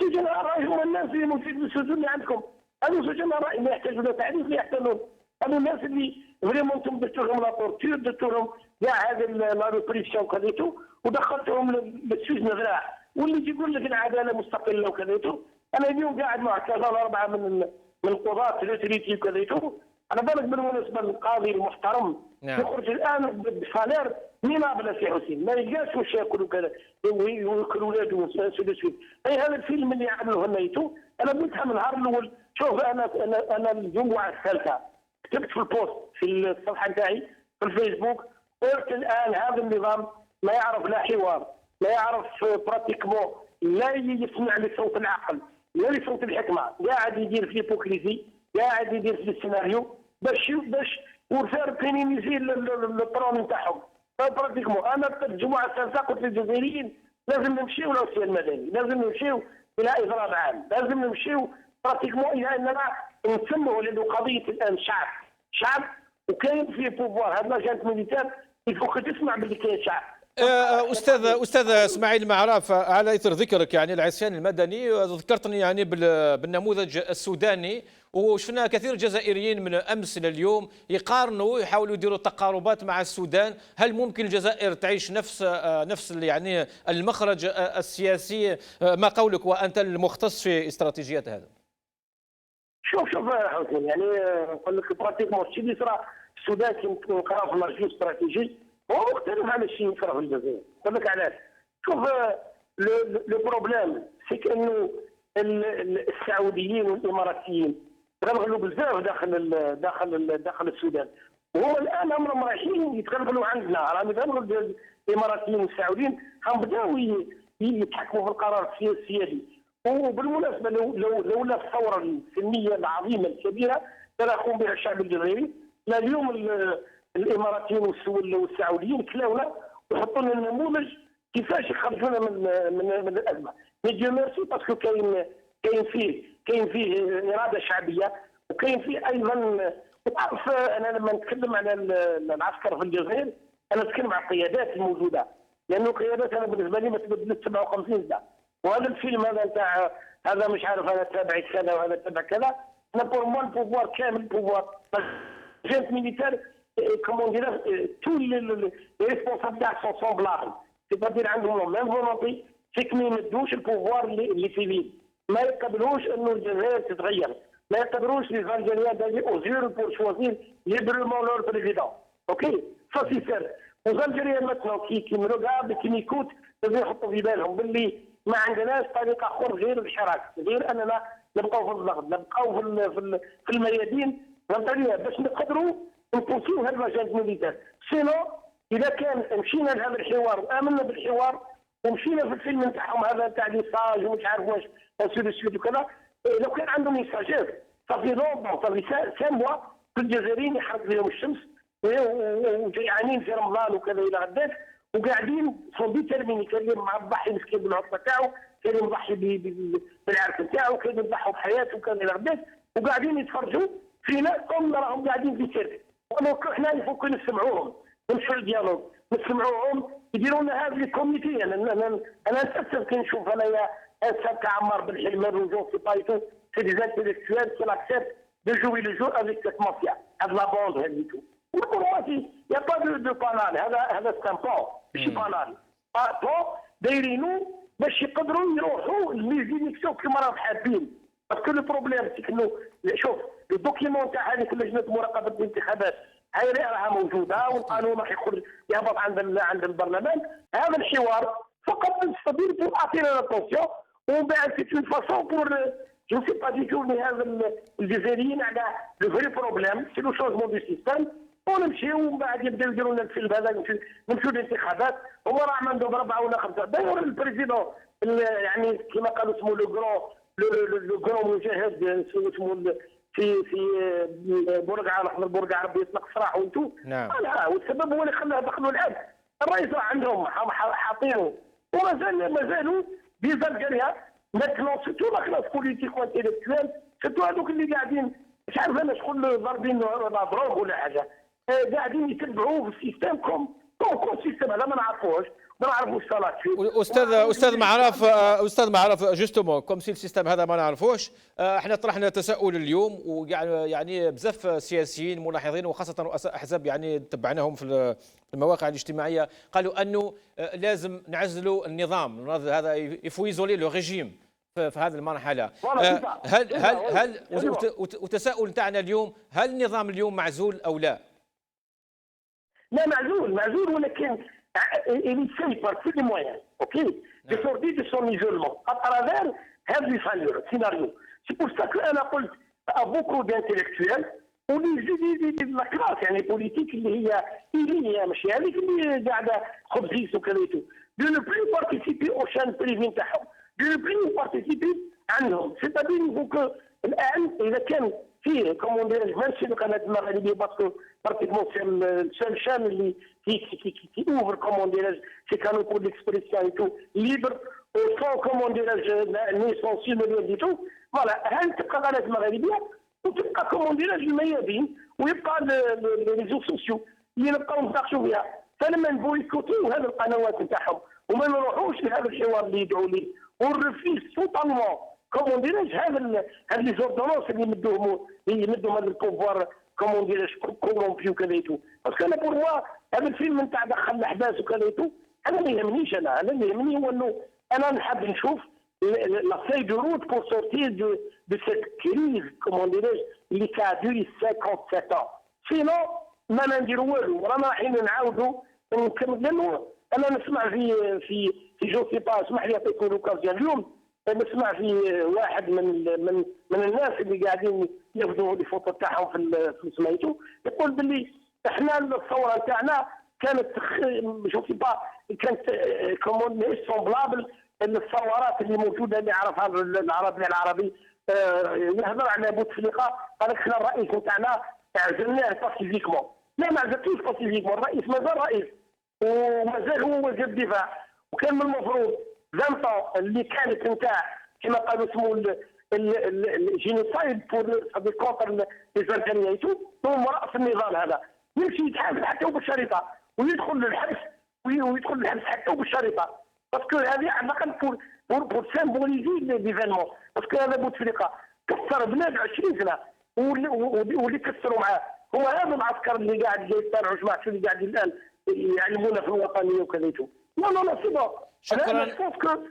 سجناء الراي هم الناس اللي موجودين في السجون اللي عندكم. هذو سجناء الراي ما يحتاجون تعريف، لا يحتاجون. هذو الناس اللي فريمون انتم درتوا لهم لا تورتور، درتوا لهم كاع هذا لا ريبريسيون خليتو ودخلتهم للسجن ذراع. واللي تيقول لك العداله مستقله وكذا. انا اليوم قاعد مع 3 ولا 4 من القضاة ريتريتي وكذا. على بالك بالمناسبه القاضي المحترم يخرج الان بسالير مينابل سي حسين، ما يلقاش واش ياكل وكذا وياكل ولاده وسويت. اي هذا الفيلم اللي عملوه نيتو انا قلتها من النهار الاول. شوف انا الجمعه الثالثه كتبت في البوست في الصفحه نتاعي في الفيسبوك، قلت الان هذا النظام ما يعرف لا حوار، لا يعرف براتيكمون، لا يسمع لصوت العقل لا لصوت الحكمه، قاعد يدير في ليبوكريسي، قاعد يدير في السيناريو باش وفار بينيميزي الطرون نتاعهم. براتيكمون انا الجمعه الثالثه قلت للجزائريين لازم نمشيو للوصيه المدني، لازم نمشيو الى اضراب عام، لازم نمشيو براتيكمون الى اننا نسموا، لانه قضيه الان شعب وكاين فيه بوفوار. هذا لاجانت ميليتير يفوق تسمع باللي كاين شعب. استاذ اسماعيل معراف، على اثر ذكرك يعني العصيان المدني ذكرتني يعني بالنموذج السوداني، وشفنا كثير جزائريين من امس الى اليوم يقارنوا يحاولوا يديروا تقاربات مع السودان. هل ممكن الجزائر تعيش نفس يعني المخرج السياسي؟ ما قولك وانت المختص في استراتيجيات هذا؟ شوف حسين، يعني نقول لك براتيكمون الشيء اللي صرا في السودان كي نقراو في المرجو استراتيجي هو مختلف على الشيء اللي صرا في الجزائر. نقول لك علاش. شوف لو بروبليم سي كانه السعوديين والاماراتيين تغلغلوا بزاف داخل السودان، وهما الان هم رايحين يتغلغلوا عندنا. راهم يتغلغلوا الاماراتيين والسعوديين، هم بداوا يتحكموا في القرار السيادي. وبالمناسبه لولا الثوره السلميه العظيمه الكبيره كان يقوم بها الشعب الجزائري، لا اليوم الاماراتيين والسعوديين كلاونا ويحطوا لنا نموذج كيفاش يخرجونا من الازمه. مي ديو ميرسي باسكو كاين فيه اراده شعبيه، وكاين فيه ايضا تعرف. انا لما نتكلم على العسكر في الجزائر انا نتكلم على القيادات الموجوده، لانه القيادات انا بالنسبه لي ما تبدلت 57 سنه. وهذا الفيلم هذا نتاع هذا مش عارف هذا تابع كذا وهذا تابع كذا، انا بور موا البوفوار كامل بوفوار جنت ميليتير كومون دير تو لي ريسبونسابل تاع سون سومبلابل، سيبادير عندهم ميم فولونتي فيك ما يمدوش البوفوار اللي سيفيل، ما يقبلوش انه الجزائر تتغير، ما يقدروش لي زالجيريان دالي اوزير بور شوازير ليبرمون لور بريزيدون. اوكي سا سي سير. وزالجيريان ماتنون كي مروغارد كي ميكوت لازم يحطوا في بالهم باللي ما عندناش طريقه اخرى غير الحراك، غير اننا نبقاو في الضغط، نبقاو في الميادين باش نقدروا نبوسيو هذا المجال ميليتير. سينو اذا كان مشينا لهذا الحوار وامنا بالحوار ومشينا في الفيلم نتاعهم هذا تاع ميساج ومش عارف واش سويت وكذا، لو كان عندهم ميساجات صافي لونطون صافي 5 موا كل الجزائريين يحرق فيهم الشمس وجيعانين في رمضان وكذا الى غداك، وقاعدين سون ديتيرميني. كاين اللي مضحي مسكين بالعطله تاعو، كاين اللي مضحي بالعرس تاعو، كاين اللي مضحوا بحياته وكذا الى غداك، وقاعدين يتفرجوا فينا كم راهم قاعدين في سيرك. حنا يفوق نسمعوهم، نمشوا للديالوج نسمعوهم، يديروا لنا هذه الكوميتي. انا نتاثر كي نشوف انايا انسان كعمار بن حلمان وجون سي بايتو سي دي انتيليكتويل كي لاكسيبت دو جوي لو جو افيك سيت مافيا هاد لا بوند هذيتو. وبور موا يا با دو بانال، هذا سامبون ماشي بانال. بون دايرينو باش يقدروا يروحوا للميزينيكسيون كيما راهم حابين. باسكو لو بروبليم سي كنو شوف الدوكيمون تاع هذيك لجنه مراقبه الانتخابات هاي راها موجوده، والقانون راح يخرج يهبط عند البرلمان. هذا الحوار فقط نستطيع بور اعطينا لاتونسيون، ومن بعد سي اون فاسون بور جو سي با ديتورني هذا الجزائريين على لو فري بروبليم سي لو شونجمون دو سيستيم، ونمشيو ومن بعد يبداو يديروا لنا الفيلم هذا نمشيو للانتخابات. هو راه عندهم 4 ولا 5 داير البريزيدون يعني كما قالوا اسمه لو كرون مجاهد اسمه في برقعه نحضر برقعه ربي يطلق سراح وانتو. نعم. والسبب هو اللي خلاه دخلوا العبد. الرئيس عندهم حاطينه ومازالوا بيزالجيريا ماتنون سيتو لا كلاس بوليتيك وانتيليكتويل، سيتو هذوك اللي قاعدين مش عارف انا شغل ضاربين لا دروغ ولا حاجه، قاعدين يتبعوا في السيستم كوم سيستم السيستم هذا ما نعرفوش، ما نعرفوش صلاة فيه. استاذ معرف جوستومون كوم سي السيستم هذا ما نعرفوش. احنا طرحنا تساؤل اليوم، ويعني بزاف سياسيين ملاحظين وخاصه احزاب يعني تبعناهم في المواقع الاجتماعيه قالوا انه لازم نعزلوا النظام هذا يفويزولي لو ريجيم في هذه المرحله. هل وتساؤل تاعنا اليوم، هل النظام اليوم معزول او لا؟ لا معزول ولكن il essaye par tous les moyens, ok, de sortir de son isolement à travers هذا السيناريو. C'est pour ça que أنا قلت à beaucoup d'intellectuels ولي لا كلاس يعني بوليتيك اللي هي ماشي هذيك اللي قاعده خبزيس وكذا de ne plus participer aux chaînes privées نتاعهم، de ne plus participer عنهم. c'est-à-dire il faut que الآن إذا كان فيه كومون دير ماشي القناه المغربيه باسكو براتيكمون سي السول شان اللي كي اوفر كومون دير سي كانو بور ليكسبريسيون اي تو ليبر او سون كومون دير ني سونسيبل دي تو فوالا. هل تبقى القناه المغربيه وتبقى كومون دير الميادين ويبقى لي ريزو سوسيو اللي نبقاو نتناقشوا فيها. فلما نبويكوتيو هذه القنوات نتاعهم وما نروحوش لهذا الحوار اللي يدعوا ليه ونرفيس توتالمون كومون ديريج هاد لي زوردونونس اللي يمدوهم هذا البوفوار كومون ديريج كومونبي وكذا. باسكو انا بور موا هذا الفيلم نتاع دخل الاحداث وكذا انا ما يهمنيش. انا اللي يهمني هو انه انا نحب نشوف لا سي دو روت بور سورتير دو سيت كريز كومون ديريج اللي كادوري 57 ans. سينو ما نديرو والو، رانا رايحين نعاودوا نكمل. لانه انا نسمع في جو سي با، اسمح لي يعطيكم لوكازيون اليوم نسمع في واحد من الناس اللي قاعدين ياخذوا لي فوتو تاعهم في سميتو يقول باللي احنا الثوره تاعنا كانت شوفي با كانت كومون سومبلابل الثورات اللي موجوده اللي عرفها العربي يهضر على بوتفليقه قال لك احنا الرئيس تاعنا عزلناه باسيفيكمون. لا ما عزلتوش باسيفيكمون، الرئيس مازال رئيس ومازال هو وزير الدفاع، وكان من المفروض زنطه اللي كانت نتاع كما قالوا اسمه الجينوسايد بور كونتر ليزالجيريايتو هو راس النضال هذا يمشي يتحاسب حتى هو بالشريطه ويدخل للحبس حتى هو بالشريطه. باسكو هذه على الاقل بور سيمبوليزي ليفينمون. باسكو هذا بوتفليقه كسر بلاد 20 سنه واللي كسروا معاه هو هذا العسكر اللي قاعد يطلعوا جماعه اللي قاعدين الان يعلمونا في الوطنيه وكذا. لا سي بون. شكرا.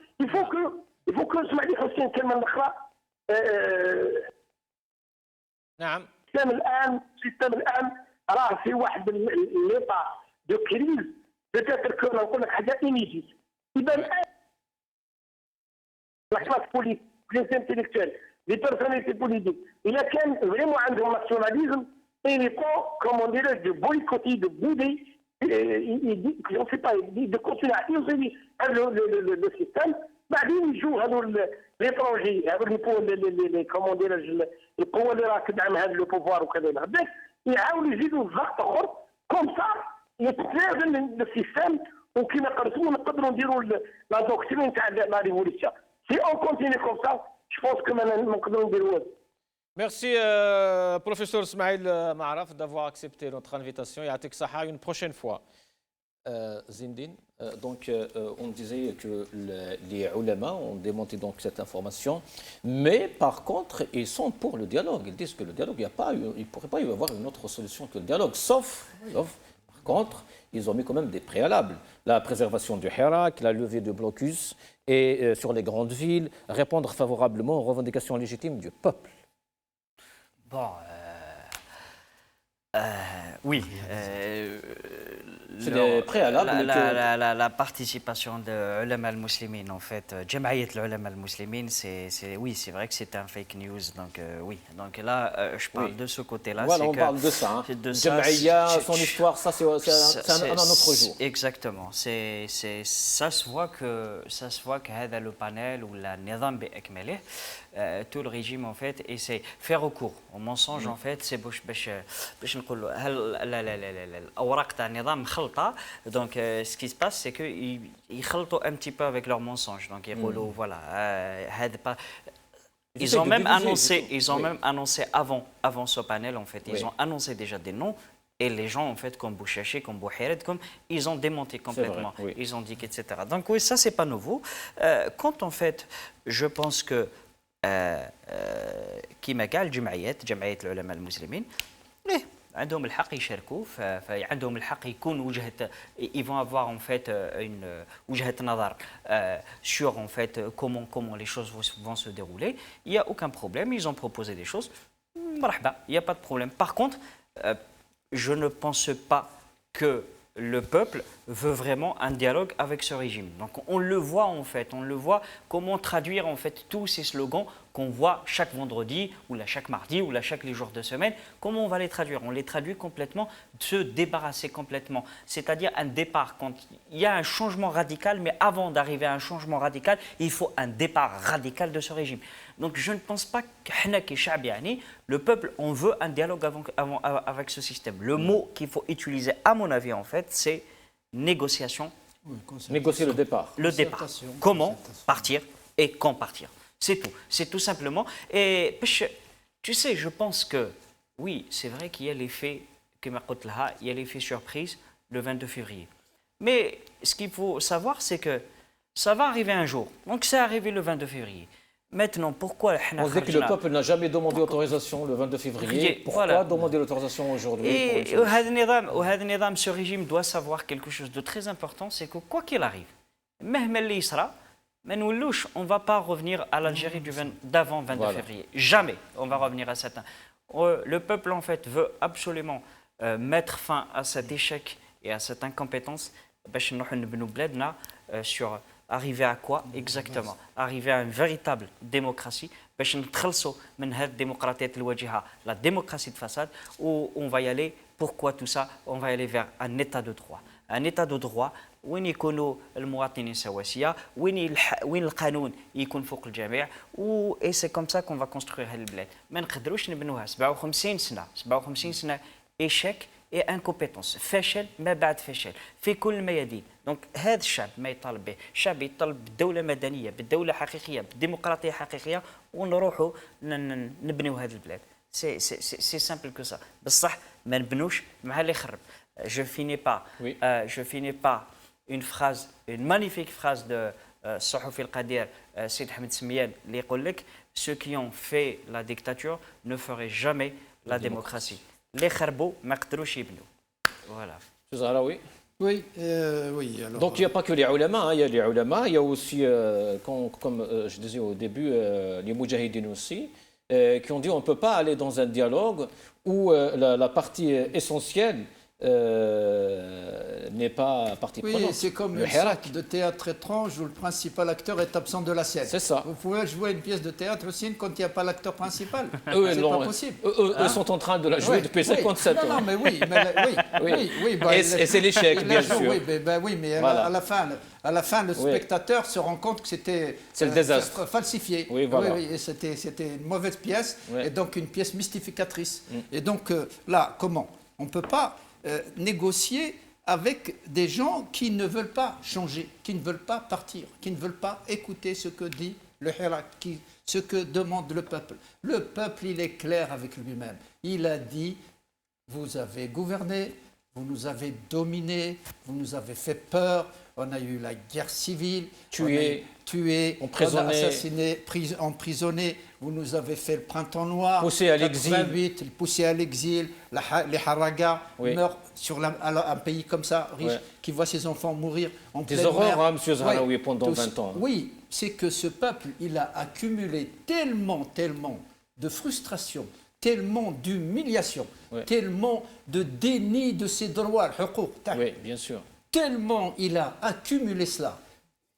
يفوك اسمح لي حسين كلمه اخرى. نعم. السيستم الان راه في واحد ليطا دو كريز بتاتر كون نقول لك حاجه ايميديت. اذا الان لا كلاس بوليتيك لي انتيليكتوال لي بيرسوناليتي بوليتيك اذا كان فريمون عندهم ناسيوناليزم اي بون كومون دير دو بويكوتي دو بودي je ne sais pas, de continuer à isoler le système. بعدين يجوا هذول ليترونجي هذول كومون دير القوه اللي راه تدعم هذا لو بوفوار وكذا هذاك يحاولوا يزيدوا الضغط اخر كوم سا يتوازن السيستم وكما قلتوا نقدروا نديروا لا دوكترين تاع لا ريفوليسيون. سي اون كونتيني كوم سا جو بونس كو نقدروا نديروا. Merci, professeur Ismail Maraf, d'avoir accepté notre invitation. Et à Texaha, une prochaine fois. Zindine, donc on disait que les ulama ont démenti donc cette information, mais par contre, ils sont pour le dialogue. Ils disent que le dialogue, il ne pourrait pas y avoir une autre solution que le dialogue, sauf par contre, ils ont mis quand même des préalables. La préservation du Hirak, la levée de blocus, et sur les grandes villes, répondre favorablement aux revendications légitimes du peuple. Bon, oui. C'est des préalables. La participation de l'ulama al-muslimin, en fait, Jamaïat l'ulama al-muslimin, oui, c'est vrai que c'est un fake news, donc oui. Donc là, je parle de ce côté-là. Voilà, on parle de ça. Jamaïa, son histoire, ça c'est un autre jour. Exactement. Ça se voit que le panel ou la nizam bi'akmalih, tout le régime en fait essaie faire recours au mensonge en fait c'est باش نقولوا الاوراق تاع النظام مخلطه donc ce qui se passe c'est que ils خلطوا un petit peu avec leurs mensonges donc ils يقولوا voilà هذا pas. Ils ont même annoncé avant ce panel en fait ils ont annoncé déjà des noms Et les gens, en fait, comme Bouchaché, comme Bouhired, ils ont démonté complètement. Vrai, oui. Ils ont dit etc. Donc oui, ça, c'est pas nouveau. Quand, en fait, je pense que كما قال جمعيات العلماء المسلمين عندهم الحق يشاركوا عندهم الحق يكون وجهة ils vont avoir en fait une وجهة نظر sur en fait comment les choses vont se dérouler. Il n'y a aucun problème, ils ont proposé des choses. مرحبا, il n'y a pas de problème. Par contre, je ne pense pas que le peuple veut vraiment un dialogue avec ce régime. Donc on le voit en fait, on le voit comment traduire en fait tous ces slogans qu'on voit chaque vendredi ou là chaque mardi ou là chaque les jours de semaine. Comment on va les traduire? On les traduit complètement, se débarrasser complètement. C'est-à-dire un départ, quand il y a un changement radical, mais avant d'arriver à un changement radical, il faut un départ radical de ce régime. Donc je ne pense pas que le peuple, on veut un dialogue avec ce système. Le mot qu'il faut utiliser, à mon avis, en fait, c'est négociation. Oui, négocier le départ. Le départ. Comment partir et quand partir. C'est tout. C'est tout simplement. Et tu sais, je pense que, oui, c'est vrai qu'il y a l'effet, il y a l'effet surprise le 22 février. Mais ce qu'il faut savoir, c'est que ça va arriver un jour. Donc c'est arrivé le 22 février. Maintenant, pourquoi on sait que le peuple n'a jamais demandé autorisation le 22 février. Pourquoi demander l'autorisation aujourd'hui? Et ce régime doit savoir quelque chose de très important, c'est que quoi qu'il arrive, même l'Isra, on ne va pas revenir à l'Algérie d'avant 22 février. Jamais on va revenir à ça. Le peuple, en fait, veut absolument mettre fin à cet échec et à cette incompétence sur arriver à quoi exactement? Arriver à une véritable démocratie, la démocratie de façade, où on va y aller. Pourquoi tout ça? On va aller vers un état de droit. Un état de droit وين يكونوا المواطنين سواسية وين القانون يكون فوق الجميع et c'est comme ça qu'on va construire هذه البلاد. ما نقدروش نبنوها 57 سنة échec et incompétence، فشل ما بعد فشل في كل الميادين. دونك هذا الشعب ما يطالب به، الشعب يطالب بدولة مدنية، بالدولة حقيقية، بالديمقراطية حقيقية، ونروحوا نبنيو هذه البلاد. سي سامبل كو سا. بصح ما نبنوش مع اللي يخرب. Je finis pas une phrase, une magnifique phrase de Sohoufi al-Qadir, Sid Ahmed Smiyan, qui dit ceux qui ont fait la dictature ne feraient jamais la démocratie. Les kharbou ma qdrouch yibnou. Voilà. Zahraoui. Oui, oui. Alors, donc il n'y a pas que les ulama, il y a les ulama, il y a aussi, comme je disais au début, les moudjahidines aussi, qui ont dit on ne peut pas aller dans un dialogue où la partie essentielle n'est pas partie prenante. Oui, c'est comme une sorte de théâtre étrange où le principal acteur est absent de la scène. C'est ça. Vous pouvez jouer une pièce de théâtre aussi quand il n'y a pas l'acteur principal. C'est pas possible. Eux sont en train de la jouer depuis 57 ans. Non, mais oui. Et c'est l'échec, bien sûr. Oui, mais à la fin, le spectateur se rend compte que c'était falsifié. Oui, voilà. Oui, et c'était une mauvaise pièce, et donc une pièce mystificatrice. Et donc là, comment? On ne peut pas négocier avec des gens qui ne veulent pas changer, qui ne veulent pas partir, qui ne veulent pas écouter ce que dit le Hirak, ce que demande le peuple. Le peuple, il est clair avec lui-même. Il a dit, vous avez gouverné, vous nous avez dominés, vous nous avez fait peur, on a eu la guerre civile, tué, on a assassiné, emprisonné, vous nous avez fait le printemps noir, poussé à l'exil, poussé à l'exil, les haragas meurent sur un pays comme ça, riche, qui voit ses enfants mourir en pleine mer. Des horreurs, M. Zahraoui, pendant 20 ans. Oui, c'est que ce peuple, il a accumulé tellement de frustration, tellement d'humiliation, tellement de déni de ses droits, oui, bien sûr. Tellement il a accumulé cela.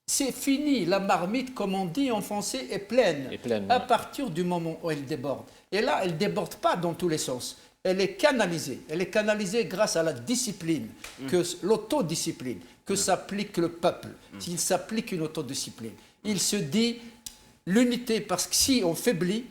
C'est fini, la marmite, comme on dit en français, est pleine. À partir du moment où elle déborde. Et là, elle ne déborde pas dans tous les sens. Elle est canalisée. Elle est canalisée grâce à la discipline, l'autodiscipline, que s'applique le peuple. S'il s'applique une autodiscipline, il se dit l'unité, parce que si on faiblit,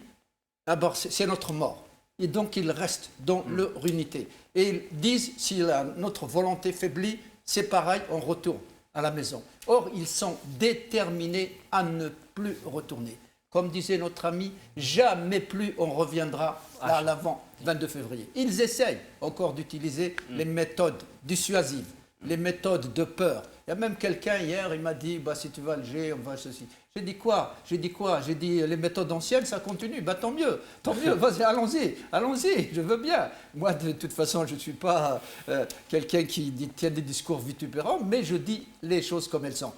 d'abord c'est notre mort. Et donc il reste dans leur unité. Et ils disent, si notre volonté faiblit, c'est pareil, on retourne à la maison. Or, ils sont déterminés à ne plus retourner. comme disait notre ami, jamais plus on reviendra à l'avant 22 février. Ils essayent encore d'utiliser les méthodes dissuasives, les méthodes de peur. Il y a même quelqu'un hier, il m'a dit, bah, si tu vas à Alger, on va ceci. J'ai dit quoi? J'ai dit les méthodes anciennes, ça continue. Bah, tant mieux, vas-y, allons-y, je veux bien. Moi, de toute façon, je ne suis pas quelqu'un qui tient des discours vitupérants, mais je dis les choses comme elles sont.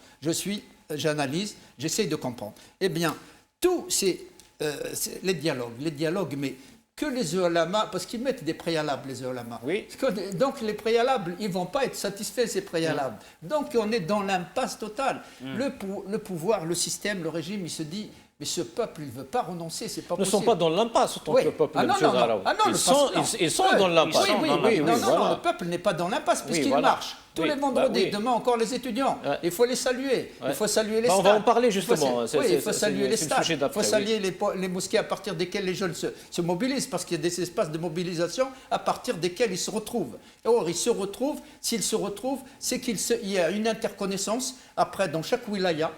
J'analyse, j'essaie de comprendre. Eh bien, tous les dialogues, mais que les ulama, parce qu'ils mettent des préalables, les ulama. Oui. Donc les préalables, ils ne vont pas être satisfaits, ces préalables. Donc on est dans l'impasse totale. Le pouvoir, le système, le régime, il se dit, mais ce peuple, il ne veut pas renoncer, c'est pas possible. Ils ne sont pas dans l'impasse, autant que le peuple, non, ils sont dans l'impasse. Oui, non, le peuple n'est pas dans l'impasse, puisqu'il marche. Tous les vendredis, demain encore les étudiants, il faut les saluer. Il faut saluer les stades. On va en parler justement. Il faut saluer les stades. Il faut saluer les mosquées à partir desquelles les jeunes se mobilisent, parce qu'il y a des espaces de mobilisation à partir desquels ils se retrouvent. Or, s'ils se retrouvent, c'est qu'il y a une interconnaissance. Après, dans chaque wilaya,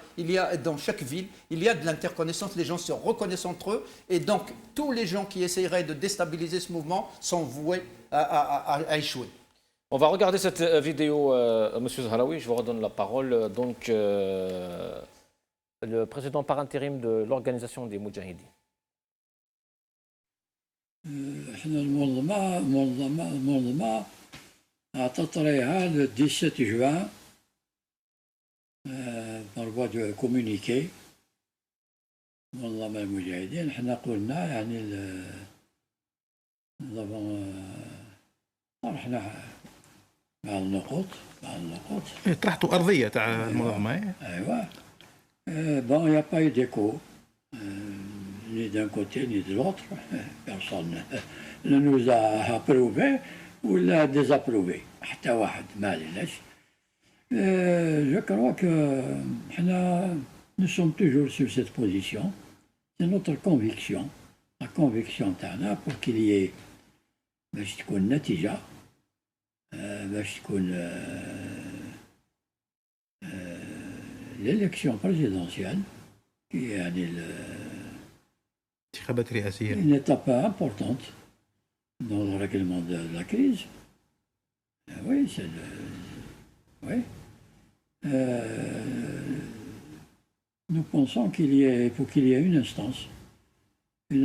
dans chaque ville, il y a de l'interconnaissance. Les gens se reconnaissent entre eux. Et donc, tous les gens qui essaieraient de déstabiliser ce mouvement sont voués à échouer. On va regarder cette vidéo, Monsieur Zahraoui. Je vous redonne la parole. Donc, le président par intérim de l'organisation des Moudjahidines. احنا المنظمة أعطت رأيها le 17 juin par voie de communiqué منظمة المجاهدين. احنا قلنا يعني طرحنا بعض النقط طرحتوا أرضية تاع المنظمة. أيوة. Bon, il n'y a pas eu d'écho, ni d'un côté ni de l'autre. Personne ne nous a approuvé ou l'a désapprouvé. حتى واحد ما لناش. Je crois que nous sommes toujours sur cette position. C'est notre conviction. La conviction تاعنا pour qu'il y ait باش تكون نتيجة باش تكون l'élection présidentielle qui est une étape importante dans le règlement de la crise. Oui, nous pensons qu'il faut qu'il y ait une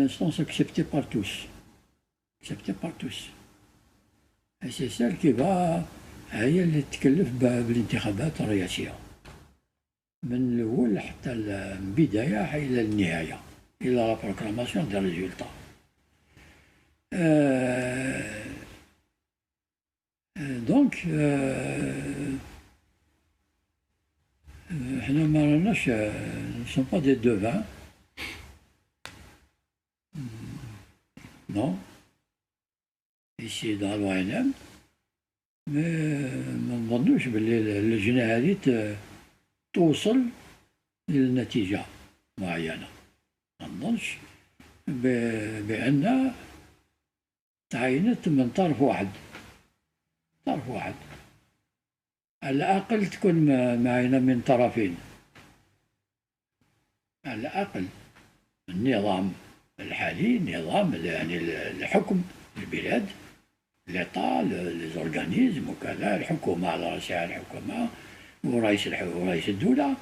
instance acceptée par tous. Et c'est celle qui va هي اللي تكلف بالانتخابات الرئاسية من الأول حتى البداية إلى النهاية إلى la proclamation des résultats. Donc احنا ما راناش ne sont pas des devins. Non. Ici dans l'ONM. ما نظنوش باللي اللجنة هذه توصل إلى نتيجة معينة. ما نظنش بأن تعينت من طرف واحد. على الأقل تكون معينة من طرفين. على الأقل النظام الحالي نظام يعني الحكم البلاد l'État, les organismes وكذا الحكومة على رأسها الحكومة ورئيس الدولة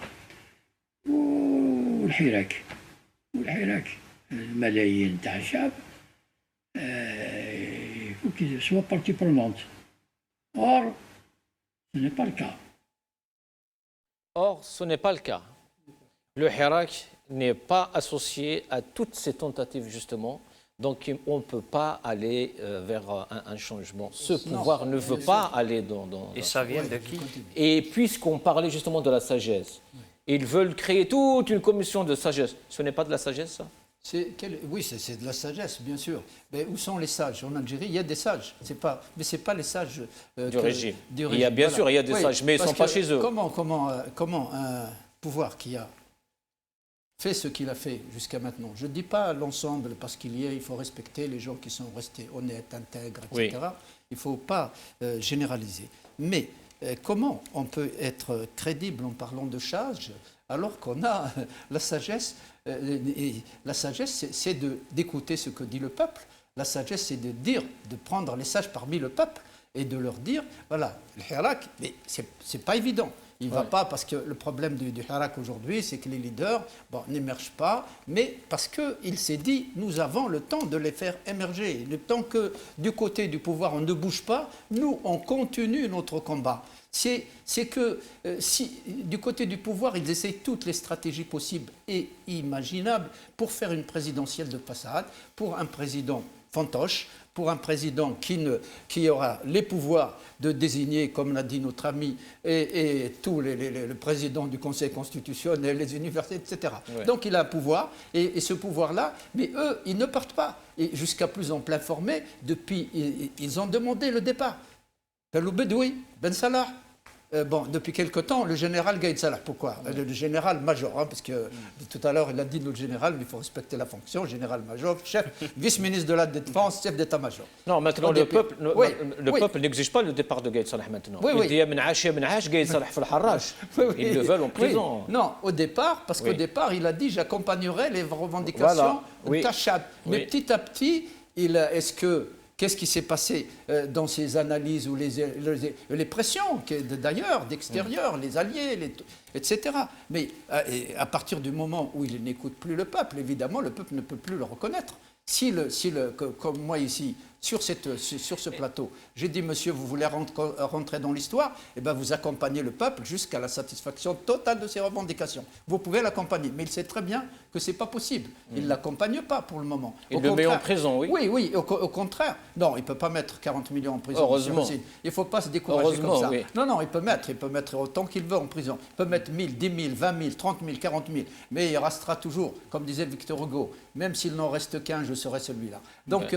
والحراك الملايين تاع الشعب il faut qu'ils soient partie prenante. Or, ce n'est pas le cas. Or, ce n'est pas le cas. Le Hirak n'est pas associé à toutes ces tentatives, justement. Donc, on ne peut pas aller vers un changement. Ce pouvoir ne veut pas aller dans... Et ça vient de qui? Et puisqu'on parlait justement de la sagesse, ils veulent créer toute une commission de sagesse. Ce n'est pas de la sagesse, ça? Oui, c'est de la sagesse, bien sûr. Mais où sont les sages? En Algérie, il y a des sages. Mais ce n'est pas les sages du régime. Il y a, bien sûr, il y a des sages, mais ils ne sont pas chez eux. Comment un pouvoir qui a fait ce qu'il a fait jusqu'à maintenant, je ne dis pas l'ensemble, parce il faut respecter les gens qui sont restés honnêtes, intègres, etc. Oui. Il ne faut pas généraliser. Mais comment on peut être crédible en parlant de charge alors qu'on a la sagesse? La sagesse, c'est d'écouter ce que dit le peuple. La sagesse, c'est de prendre les sages parmi le peuple et de leur dire, voilà, le hirak, mais c'est pas évident. Il ne va pas, parce que le problème du hirak aujourd'hui, c'est que les leaders n'émergent pas, mais parce qu'il s'est dit, nous avons le temps de les faire émerger. Le temps que du côté du pouvoir, on ne bouge pas, nous, on continue notre combat. C'est que si du côté du pouvoir, ils essayent toutes les stratégies possibles et imaginables pour faire une présidentielle de façade, pour un président fantoche, pour un président qui aura les pouvoirs de désigner, comme l'a dit notre ami, et tous le président du Conseil constitutionnel, les universités, etc. Ouais. Donc il a un pouvoir, et ce pouvoir-là, mais eux, ils ne partent pas. Et jusqu'à plus en plein formé, depuis, ils ont demandé le départ. Kalou Bedoui, Ben Salah. Depuis quelque temps, le général Gaïd Salah. Pourquoi? Le général-major, parce que tout à l'heure, il a dit notre général, mais il faut respecter la fonction, général-major, chef, vice-ministre de la Défense, chef d'état-major. Non, maintenant, le peuple n'exige pas le départ de Gaïd Salah maintenant. Il dit Gaïd Salah ils le veulent en prison. Non, au départ, parce qu'au départ, il a dit j'accompagnerai les revendications Tachad. Mais petit à petit, qu'est-ce qui s'est passé dans ces analyses ou les pressions, d'ailleurs, d'extérieur, les alliés, etc. Mais à partir du moment où il n'écoute plus le peuple, évidemment, le peuple ne peut plus le reconnaître. Comme moi ici, sur ce plateau, j'ai dit, monsieur, vous voulez rentrer dans l'histoire, eh bien, vous accompagnez le peuple jusqu'à la satisfaction totale de ses revendications. Vous pouvez l'accompagner, mais il sait très bien que ce n'est pas possible. Il ne l'accompagne pas pour le moment. Il le met en prison, oui. Oui, au contraire. Non, il ne peut pas mettre 40 millions en prison. Heureusement. Il ne faut pas se décourager comme ça. Oui. Non, il peut mettre autant qu'il veut en prison. Il peut mettre 1000, 10 000, 20 000, 30 000, 40 000. Mais il restera toujours, comme disait Victor Hugo, même s'il n'en reste qu'un, je serai celui-là. Donc,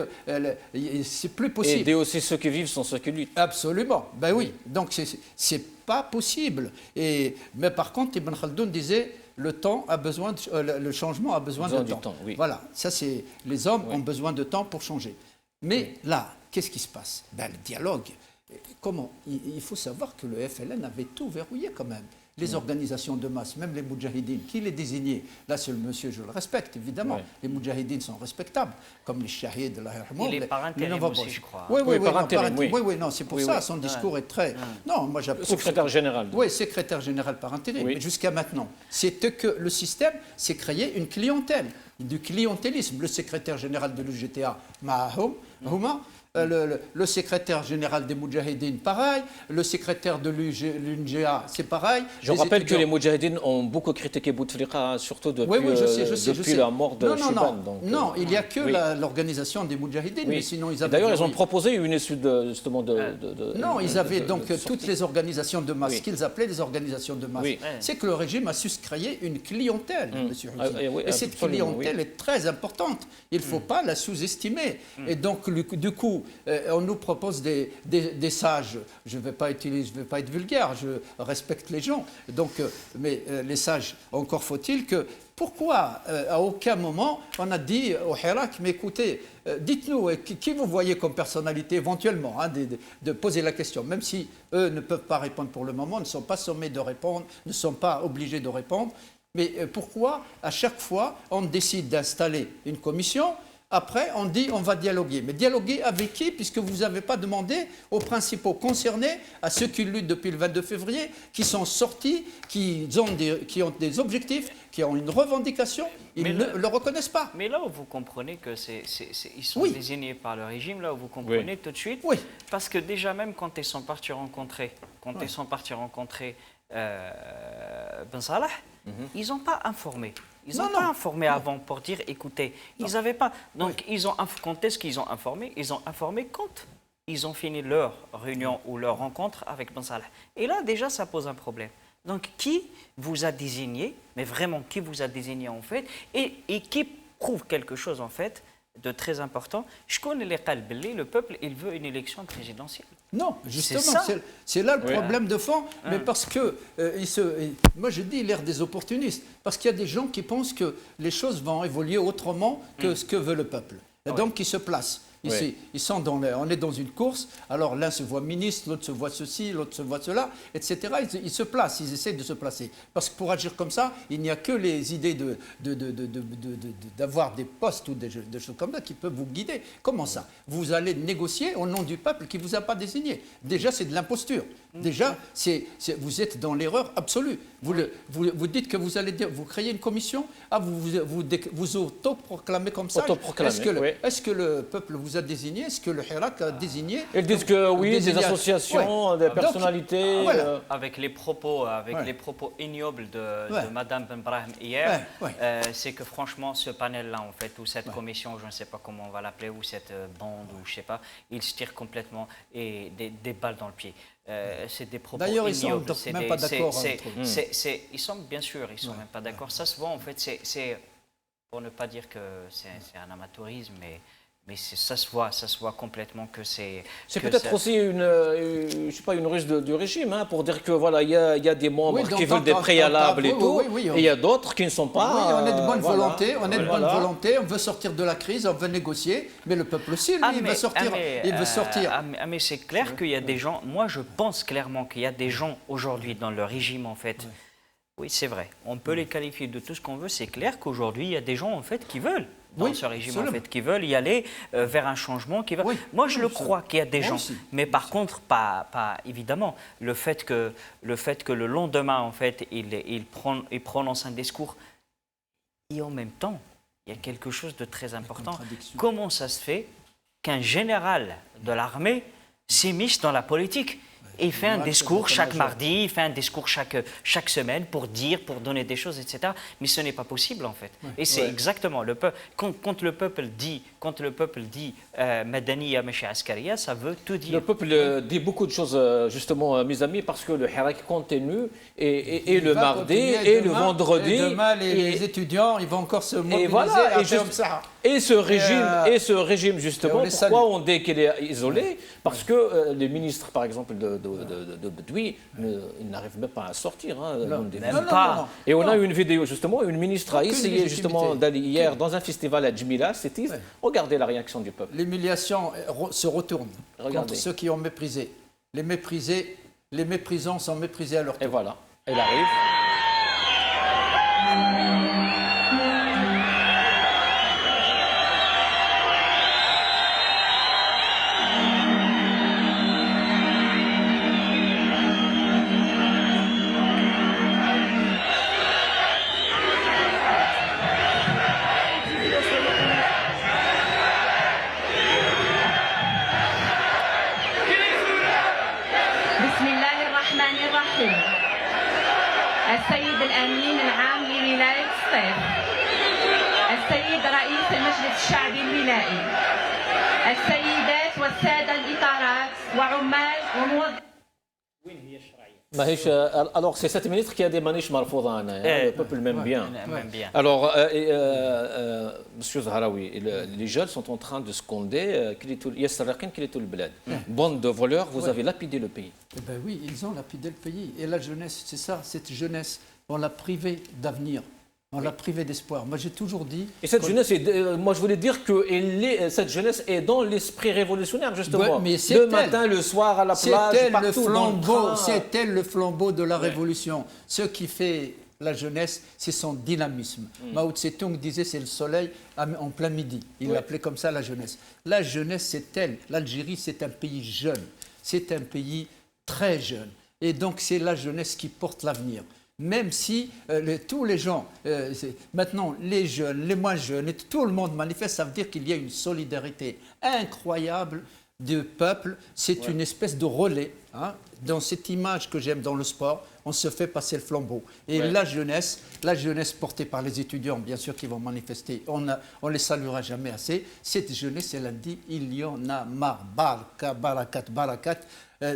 c'est plus possible. Aider aussi ceux qui vivent sont ceux qui luttent. Absolument. Ben oui. Donc, c'est pas possible. Mais par contre, Ibn Khaldoun disait, le changement a besoin de temps. Oui. Voilà. Ça, c'est les hommes ont besoin de temps pour changer. Mais là, qu'est-ce qui se passe? Le dialogue. Comment? Il faut savoir que le FLN avait tout verrouillé quand même. Les organisations de masse, même les Moudjahidines, qui les désignaient, là c'est le monsieur, je le respecte évidemment, ouais. Les Moudjahidines sont respectables, comme les Shahids, il est par intérim aussi, je crois. Oui, non, c'est pour ça, son discours est très... Non, moi j'approuve... Secrétaire général. Oui, secrétaire général par intérim, mais jusqu'à maintenant, c'est que le système s'est créé une clientèle, du clientélisme. Le secrétaire général de l'UGTA, Houma, le secrétaire général des Moudjahidines, pareil. Le secrétaire de l'UNGA, c'est pareil. Je rappelle que les Moudjahidines ont beaucoup critiqué Bouteflika, surtout depuis la mort de Chibane. Non, il n'y a que l'organisation des Moudjahidines, mais sinon ils avaient... D'ailleurs, ils ont proposé une étude justement Non, ils avaient donc toutes les organisations de masse, ce qu'ils appelaient les organisations de masse. C'est que le régime a su se créer une clientèle, monsieur Houthi. Et cette clientèle est très importante. Il ne faut pas la sous-estimer. Et donc, du coup, on nous propose des sages. Je ne vais pas être vulgaire, je respecte les gens. Donc, mais les sages, encore faut-il que... Pourquoi, à aucun moment, on a dit au Hirak, mais écoutez, dites-nous, qui vous voyez comme personnalité éventuellement, de poser la question, même si eux ne peuvent pas répondre pour le moment, ne sont pas sommés de répondre, ne sont pas obligés de répondre. Mais pourquoi, à chaque fois, on décide d'installer une commission? Après, on dit on va dialoguer. Mais dialoguer avec qui? Puisque vous n'avez pas demandé aux principaux concernés, à ceux qui luttent depuis le 22 février, qui sont sortis, qui ont des objectifs, qui ont une revendication, ils ne le reconnaissent pas. Mais là où vous comprenez qu'ils sont désignés par le régime, là où vous comprenez tout de suite, parce que déjà même quand ils sont partis rencontrer, Ben Salah, ils n'ont pas informé. Ils n'ont pas informé avant pour dire, écoutez, ils n'avaient pas... Donc, quand est-ce qu'ils ont informé? Ils ont informé quand ils ont fini leur réunion ou leur rencontre avec Ben Salah. Et là, déjà, ça pose un problème. Donc, qui vous a désigné, mais vraiment, qui vous a désigné en fait, et qui prouve quelque chose en fait de très important? Je connais les Qalbeli, le peuple, il veut une élection présidentielle. Non, justement, c'est là le problème de fond, mais parce que, moi je dis l'ère des opportunistes, parce qu'il y a des gens qui pensent que les choses vont évoluer autrement que ce que veut le peuple, et donc qui se placent. Ils sont on est dans une course, alors l'un se voit ministre, l'autre se voit ceci, l'autre se voit cela, etc. Ils se placent, ils essaient de se placer. Parce que pour agir comme ça, il n'y a que les idées d'avoir des postes ou des choses comme ça qui peuvent vous guider. Comment ça? Vous allez négocier au nom du peuple qui ne vous a pas désigné. Déjà, c'est de l'imposture. Déjà, vous êtes dans l'erreur absolue. Vous dites que vous créez une commission, vous autoproclamez comme ça. Est-ce que le peuple vous a désigné? Est-ce que le Hirak a désigné? Ils disent que oui, des associations, des personnalités. Voilà. Avec les propos ignobles de Madame Ben Brahim hier, c'est que franchement, ce panel-là, en fait, ou cette commission, je ne sais pas comment on va l'appeler, ou cette bande, ou je ne sais pas, ils se tirent complètement et des balles dans le pied. C'est des propos ignobles. D'ailleurs, ils sont même pas d'accord. Ils sont, bien sûr, ils sont même pas d'accord. Ça se voit, en fait, c'est pour ne pas dire que c'est un amateurisme, mais ça se voit complètement que c'est... C'est peut-être aussi je sais pas, une ruse du régime, hein, pour dire que voilà, il y a des membres qui veulent des préalables et tout, et il y a d'autres qui ne sont pas... Oui, on est de bonne volonté, on veut sortir de la crise, on veut négocier, mais le peuple aussi, lui, il veut sortir. Mais c'est clair qu'il y a des gens, moi je pense clairement qu'il y a des gens aujourd'hui dans le régime, en fait. Oui, c'est vrai, on peut les qualifier de tout ce qu'on veut, c'est clair qu'aujourd'hui, il y a des gens, en fait, qui veulent dans ce régime, en fait, qui veulent y aller vers un changement. Moi, je le crois qu'il y a des gens, mais par contre, pas évidemment. Le fait que le lendemain, en fait, il prononce un discours, et en même temps, il y a quelque chose de très important. Comment ça se fait qu'un général de l'armée s'immisce dans la politique? Et il fait un discours chaque mardi, il fait un discours chaque semaine pour donner des choses, etc. Mais ce n'est pas possible, en fait. Et c'est exactement le peuple. Quand le peuple dit Madaniya Mashi Askaria, ça veut tout dire. Le peuple dit beaucoup de choses, justement, mes amis, parce que le Hirak continue et le mardi et le vendredi. Et demain, les étudiants, ils vont encore se mobiliser et ce régime, justement, pourquoi on dit qu'il est isolé? Parce que les ministres, par exemple, de Bedoui, ils n'arrivent même pas à sortir. Même pas. Et on a eu une vidéo, justement, une ministre a essayé, justement, d'aller hier dans un festival à Djmila, c'était... Regardez la réaction du peuple. L'humiliation se retourne contre ceux qui ont méprisé. Les méprisants sont méprisés à leur tour. Et voilà, elle arrive. السيد الأمين العام لولاية الصيف، السيد رئيس المجلس الشعبي الولائي، السيدات والسادة الإطارات وعمال وموظفين. Alors c'est cette ministre qui a des maniches marfouda, le peuple m'aime bien. Alors, Monsieur Zahraoui, les jeunes sont en train de scander bande de voleurs, vous avez lapidé le pays. Eh ben oui, ils ont lapidé le pays. Et la jeunesse, c'est ça, cette jeunesse, on l'a privée d'avenir. On l'a privé d'espoir. Moi, j'ai toujours dit... Et cette jeunesse, moi, je voulais dire que cette jeunesse est dans l'esprit révolutionnaire, justement. Mais le matin, le soir, à la plage, partout, dans le train. C'est elle le flambeau de la révolution. Ce qui fait la jeunesse, c'est son dynamisme. Mao Tse-tung disait c'est le soleil en plein midi. Il l'appelait comme ça la jeunesse. La jeunesse, c'est elle. L'Algérie, c'est un pays jeune. C'est un pays très jeune. Et donc, c'est la jeunesse qui porte l'avenir. Même si tous les gens, maintenant les jeunes, les moins jeunes, et tout le monde manifeste, ça veut dire qu'il y a une solidarité incroyable du peuple. C'est une espèce de relais. Hein. Dans cette image que j'aime dans le sport, on se fait passer le flambeau. Et la jeunesse portée par les étudiants, bien sûr, qui vont manifester, on les saluera jamais assez. Cette jeunesse, elle a dit, il y en a marre, barakat.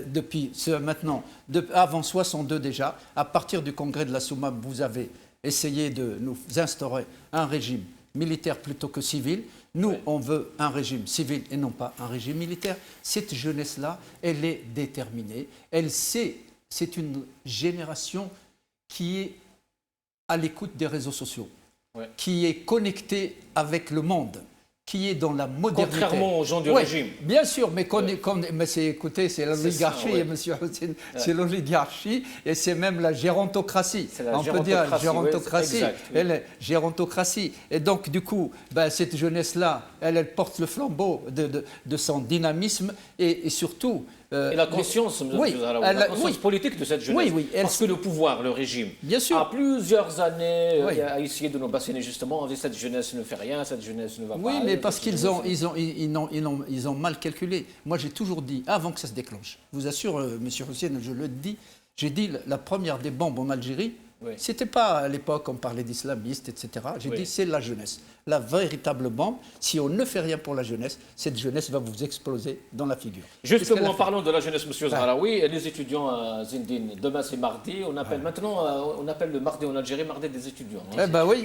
Depuis maintenant, avant 62 déjà, à partir du congrès de la Soumam, vous avez essayé de nous instaurer un régime militaire plutôt que civil. Nous, on veut un régime civil et non pas un régime militaire. Cette jeunesse-là, elle est déterminée. Elle sait, c'est une génération qui est à l'écoute des réseaux sociaux, qui est connectée avec le monde, qui est dans la modernité. Contrairement aux gens du régime. Bien sûr, mais écoutez, c'est l'oligarchie, monsieur Hussein, c'est l'oligarchie et c'est même la gérontocratie. On peut dire gérontocratie. Gérontocratie. Et donc, du coup, cette jeunesse-là, elle porte le flambeau de son dynamisme et surtout... et la conscience, la conscience politique de cette jeunesse. Parce que le pouvoir, le régime, a plusieurs années a essayé de nous bassiner justement. On dit cette jeunesse ne fait rien, cette jeunesse ne va pas. Oui, mais parce qu'ils ont mal calculé. Moi, j'ai toujours dit, avant que ça se déclenche, je vous assure, monsieur Hussein, je le dis, j'ai dit la première des bombes en Algérie, c'était pas à l'époque on parlait d'islamistes, etc. J'ai dit c'est la jeunesse. La véritable bombe, si on ne fait rien pour la jeunesse, cette jeunesse va vous exploser dans la figure. Justement, en parlant de la jeunesse, monsieur Zahraoui, les étudiants à Zindine, demain c'est mardi, on appelle le mardi en Algérie, mardi des étudiants.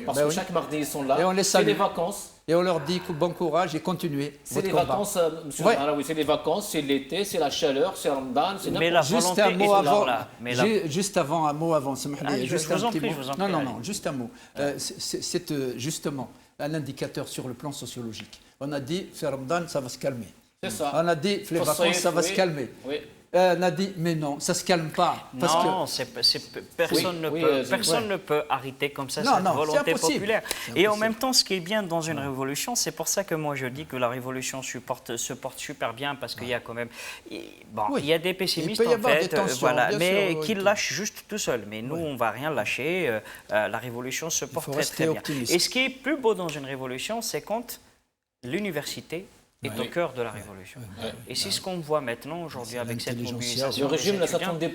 Parce que chaque mardi ils sont là, c'est les vacances. Et on leur dit bon courage et continuez. C'est les vacances, monsieur Zahraoui, c'est les vacances, c'est l'été, c'est la chaleur, c'est Ramadan, c'est juste un mot avant. Juste avant, un mot avant. Je vous en prie. Non, juste un mot. C'est justement un indicateur sur le plan sociologique. On a dit, Ramadan, ça va se calmer. C'est ça. On a dit, les vacances, ça va se calmer. On a dit, mais non, ça ne se calme pas. Personne ne peut arrêter comme ça cette volonté populaire. Et en même temps, ce qui est bien dans une révolution, c'est pour ça que moi je dis que la révolution se porte super bien, parce qu'il y a quand même... il y a des pessimistes en fait, mais qui lâchent juste tout seul. Mais nous, on ne va rien lâcher. La révolution se porte très bien. Et ce qui est plus beau dans une révolution, c'est quand l'université est au cœur de la révolution. Et c'est ce qu'on voit maintenant aujourd'hui avec cette mobilisation. Le régime ne s'attendait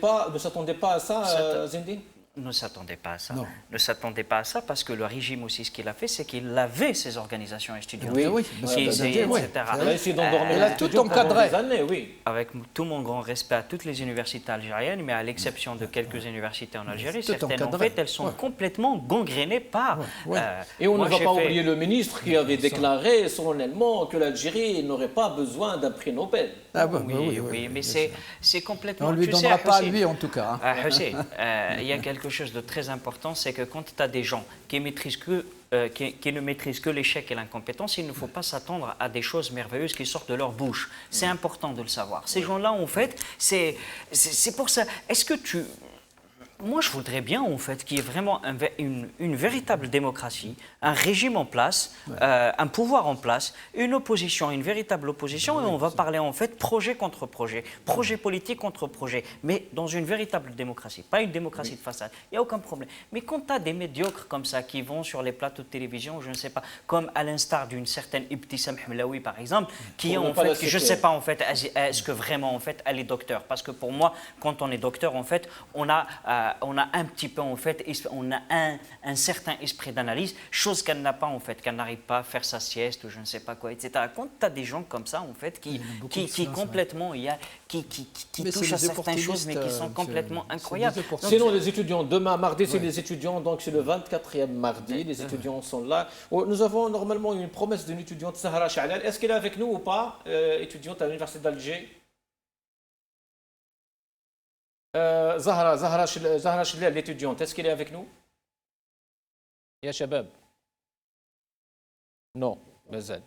pas à ça, Zindine ? Ne s'attendait pas à ça. Ne s'attendait pas à ça parce que le régime aussi, ce qu'il a fait, c'est qu'il avait ses organisations étudiantes. Il a essayé d'endormir. Il a tout encadré. Avec tout mon grand respect à toutes les universités algériennes, mais à l'exception de quelques universités en Algérie, certaines en fait, elles sont complètement gangrénées par... Et on ne va pas oublier le ministre qui avait déclaré solennellement que l'Algérie n'aurait pas besoin d'un prix Nobel. Oui, mais c'est complètement... On ne lui donnera pas à lui en tout cas. Il y a quelque chose de très important, c'est que quand tu as des gens qui ne maîtrisent que l'échec et l'incompétence, il ne faut pas s'attendre à des choses merveilleuses qui sortent de leur bouche. C'est important de le savoir. Ces gens-là, en fait, c'est pour ça. Est-ce que tu... Moi, je voudrais bien, en fait, qu'il y ait vraiment une véritable démocratie, un régime en place, un pouvoir en place, une opposition, une véritable opposition, et on va parler, en fait, projet contre projet, projet politique contre projet, mais dans une véritable démocratie, pas une démocratie de façade. Il n'y a aucun problème. Mais quand tu as des médiocres comme ça qui vont sur les plateaux de télévision, je ne sais pas, comme à l'instar d'une certaine Ibtissam Hmlaoui, par exemple, qui, en fait, je ne sais pas, en fait, est-ce que vraiment, en fait, elle est docteur. Parce que pour moi, quand on est docteur, en fait, on a un petit peu, en fait, on a un certain esprit d'analyse, chose qu'elle n'a pas, en fait, qu'elle n'arrive pas à faire sa sieste ou je ne sais pas quoi, etc. Quand tu as des gens comme ça, en fait, qui complètement, qui touchent à certaines choses, mais qui sont complètement incroyables. Sinon, les étudiants, demain, mardi, c'est les étudiants, donc c'est le 24e mardi, les étudiants sont là. Nous avons normalement une promesse d'une étudiante, Sahra Chalal. Est-ce qu'elle est avec nous ou pas, étudiante à l'Université d'Alger? Zahra Chalal, l'étudiante, est-ce qu'elle est avec nous? Ya Shabab? Non, Mazal.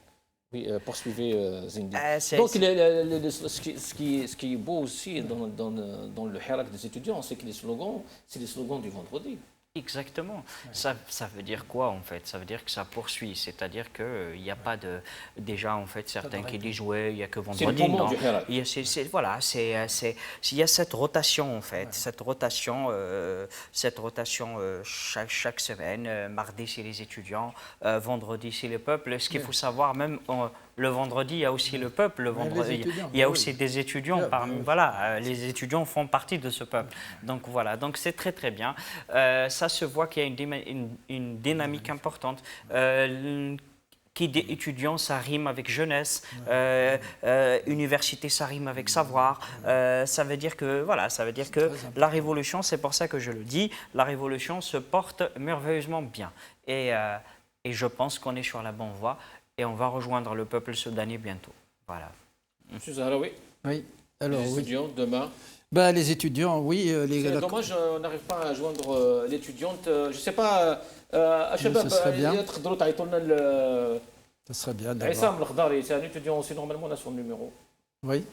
Oui, poursuivez Zindine. Donc, ce qui est beau aussi dans le hirak des étudiants, c'est que les slogans, c'est les slogans du vendredi. Exactement. Ça veut dire quoi, en fait? Ça veut dire que ça poursuit. C'est-à-dire qu'il n'y a pas de... Déjà, en fait, certains qui disent, il n'y a que vendredi. C'est le moment du hirak. Voilà, il y a cette rotation, en fait. Cette rotation chaque semaine. Mardi, c'est les étudiants. Vendredi, c'est le peuple. Ce qu'il faut savoir, même... Le vendredi, il y a aussi le peuple. Le vendredi, il y a aussi des étudiants. Voilà, les étudiants font partie de ce peuple. Donc voilà, donc c'est très très bien. Ça se voit qu'il y a une dynamique importante. Qui dit étudiant, ça rime avec jeunesse. Université, ça rime avec savoir. Ça veut dire que voilà, ça veut dire que la révolution, c'est pour ça que je le dis, la révolution se porte merveilleusement bien. Et je pense qu'on est sur la bonne voie. Et on va rejoindre le peuple soudanais bientôt. Voilà. Monsieur Zahraoui? Oui. Alors, les étudiants, demain? Les étudiants, oui. C'est dommage, on n'arrive pas à joindre l'étudiante. Je ne sais pas, à Shabab, Ça serait bien d'avoir... Issam Al-Khdari, c'est un étudiant aussi, normalement, on a son numéro. Oui,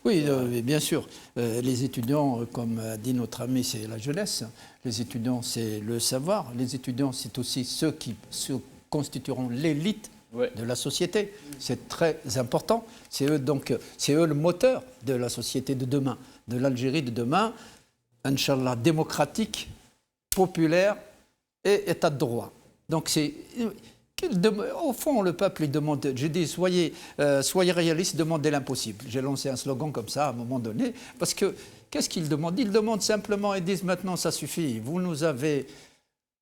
oui, bien sûr. Les étudiants, comme a dit notre ami, c'est la jeunesse. Les étudiants, c'est le savoir. Les étudiants, c'est aussi ceux qui se constitueront l'élite de la société. C'est très important. C'est eux, donc, c'est eux le moteur de la société de demain, de l'Algérie de demain, Inch'Allah, démocratique, populaire et état de droit. Donc c'est... Au fond, le peuple, il demande, je dis, soyez réalistes, demandez l'impossible. J'ai lancé un slogan comme ça à un moment donné, parce que qu'est-ce qu'ils demandent? Ils demandent simplement, ils disent maintenant, ça suffit, vous nous avez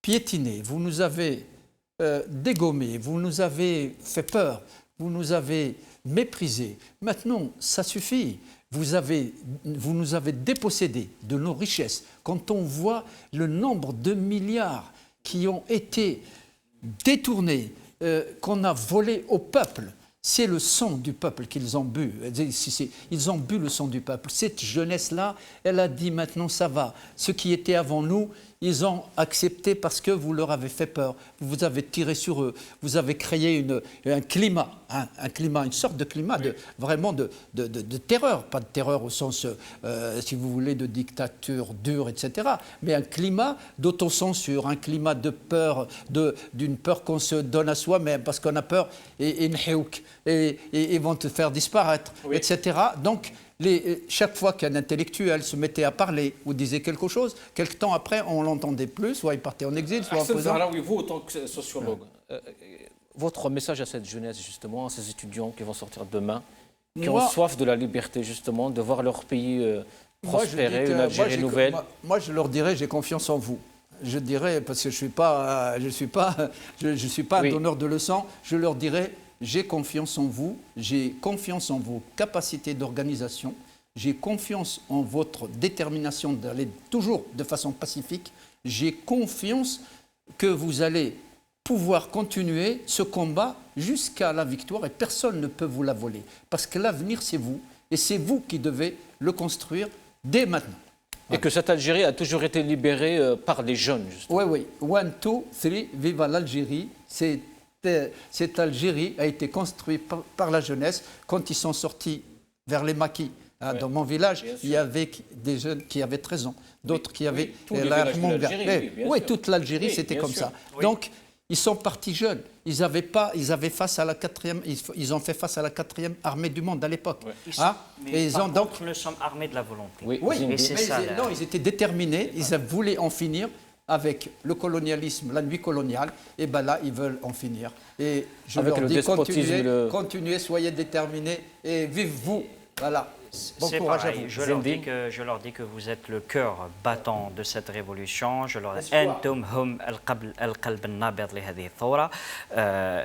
piétinés, vous nous avez dégommés, vous nous avez fait peur, vous nous avez méprisés. Maintenant, ça suffit. Vous nous avez dépossédés de nos richesses. Quand on voit le nombre de milliards qui ont été détournés, qu'on a volés au peuple, c'est le sang du peuple qu'ils ont bu. Ils ont bu le sang du peuple. Cette jeunesse-là, elle a dit maintenant ça va. Ceux qui étaient avant nous, ils ont accepté parce que vous leur avez fait peur. Vous avez tiré sur eux. Vous avez créé un climat, une sorte de climat vraiment de terreur. Pas de terreur au sens, si vous voulez, de dictature dure, etc. Mais un climat d'autocensure, un climat de peur, d'une peur qu'on se donne à soi-même parce qu'on a peur et ils vont te faire disparaître, etc. Donc, chaque fois qu'un intellectuel se mettait à parler ou disait quelque chose, quelque temps après, on ne l'entendait plus, soit il partait en exil, soit en faisant... Vous, en tant que sociologue, votre message à cette jeunesse, justement, à ces étudiants qui vont sortir demain, qui ont soif de la liberté, justement, de voir leur pays prospérer, une Algérie nouvelle. Moi, je leur dirais, j'ai confiance en vous. Je dirais, parce que je suis pas un donneur de leçons, je leur dirais, j'ai confiance en vous, j'ai confiance en vos capacités d'organisation, j'ai confiance en votre détermination d'aller toujours de façon pacifique, j'ai confiance que vous allez pouvoir continuer ce combat jusqu'à la victoire et personne ne peut vous la voler. Parce que l'avenir, c'est vous et c'est vous qui devez le construire dès maintenant. Et que cette Algérie a toujours été libérée par les jeunes, justement. Oui. 1, 2, 3, vive l'Algérie. Cette Algérie a été construite par la jeunesse quand ils sont sortis vers les maquis. Dans mon village, il y avait des jeunes qui avaient 13 ans, d'autres qui avaient... toute l'Algérie, c'était comme ça. Donc, ils sont partis jeunes. Ils avaient face à la ils ont fait face à la 4e armée du monde à l'époque. Donc, nous sommes armés de la volonté. Ils étaient déterminés, ils voulaient en finir avec le colonialisme, la nuit coloniale, et bien là, ils veulent en finir. Et je leur dis, continuez, soyez déterminés, et vive vous. Voilà. Bon courage à vous. Je leur dis que vous êtes le cœur battant de cette révolution. Je leur dis,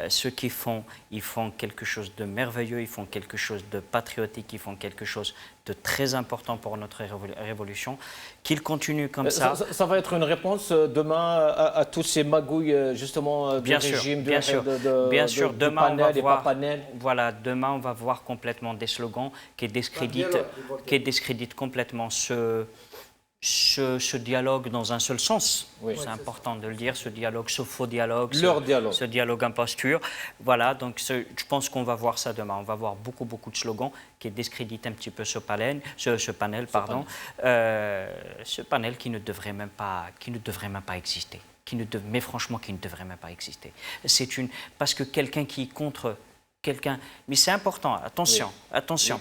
ceux qui font, ils font quelque chose de merveilleux, ils font quelque chose de patriotique, ils font quelque chose de très important pour notre révolution. Qu'ils continuent comme ça. Ça va être une réponse demain à tous ces magouilles justement du régime, bien sûr. Demain, demain on va voir complètement des slogans qui discréditent complètement ce dialogue dans un seul sens. C'est important de le dire, ce faux dialogue, ce dialogue imposture. Voilà, donc je pense qu'on va voir ça demain. On va voir beaucoup de slogans qui discréditent un petit peu ce panel, ce panel qui ne devrait même pas exister. Mais franchement, qui ne devrait même pas exister. Parce que quelqu'un qui est contre quelqu'un... Mais c'est important, attention,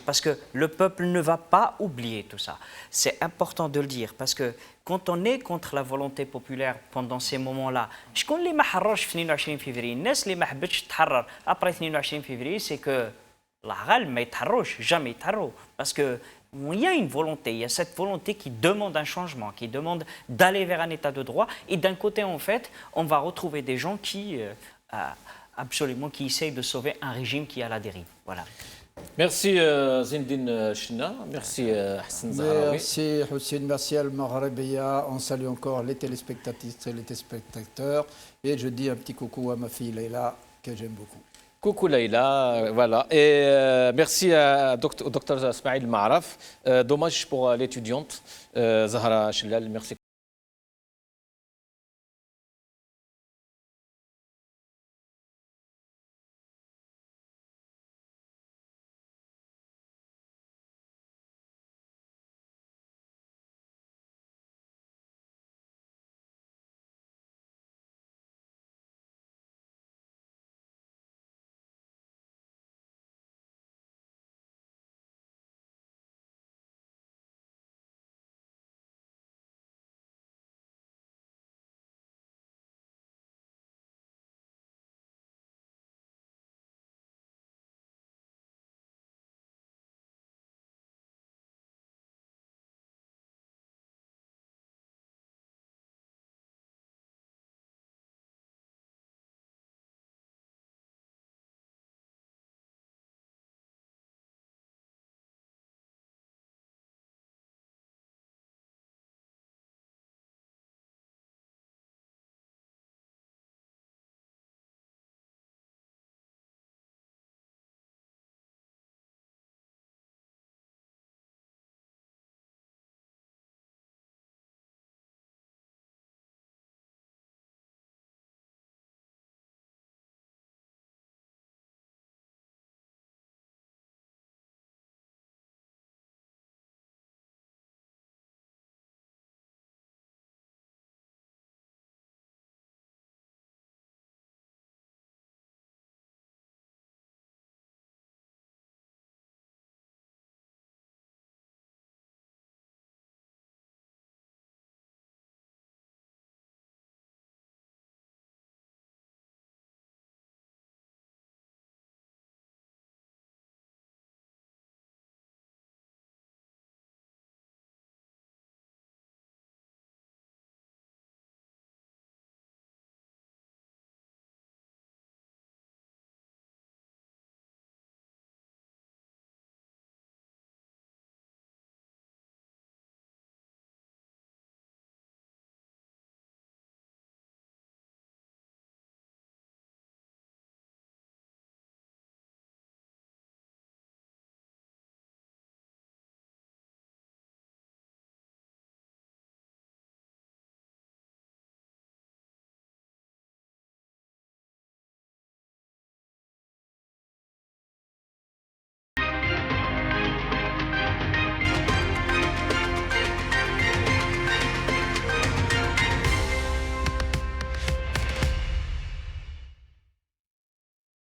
parce que le peuple ne va pas oublier tout ça. C'est important de le dire, parce que quand on est contre la volonté populaire pendant ces moments-là, شكون اللي ما حررش في 22 février الناس اللي ما حبتش تحرر après 22 février, c'est que العغال ما يتحرروش, jamais يتحرروا, parce que il y a une volonté, il y a cette volonté qui demande un changement, qui demande d'aller vers un état de droit, et d'un côté, en fait, on va retrouver des gens qui essayent de sauver un régime qui est à la dérive. Voilà. Merci Zindine China, merci Hassan Zahraoui. Merci Hussein, merci Al-Maghribiya. On salue encore les téléspectatrices et les téléspectateurs. Et je dis un petit coucou à ma fille Leïla, que j'aime beaucoup. Coucou Leïla, voilà. Et merci au docteur Smaïl Maraf. Dommage pour l'étudiante Zahra Chellal, merci.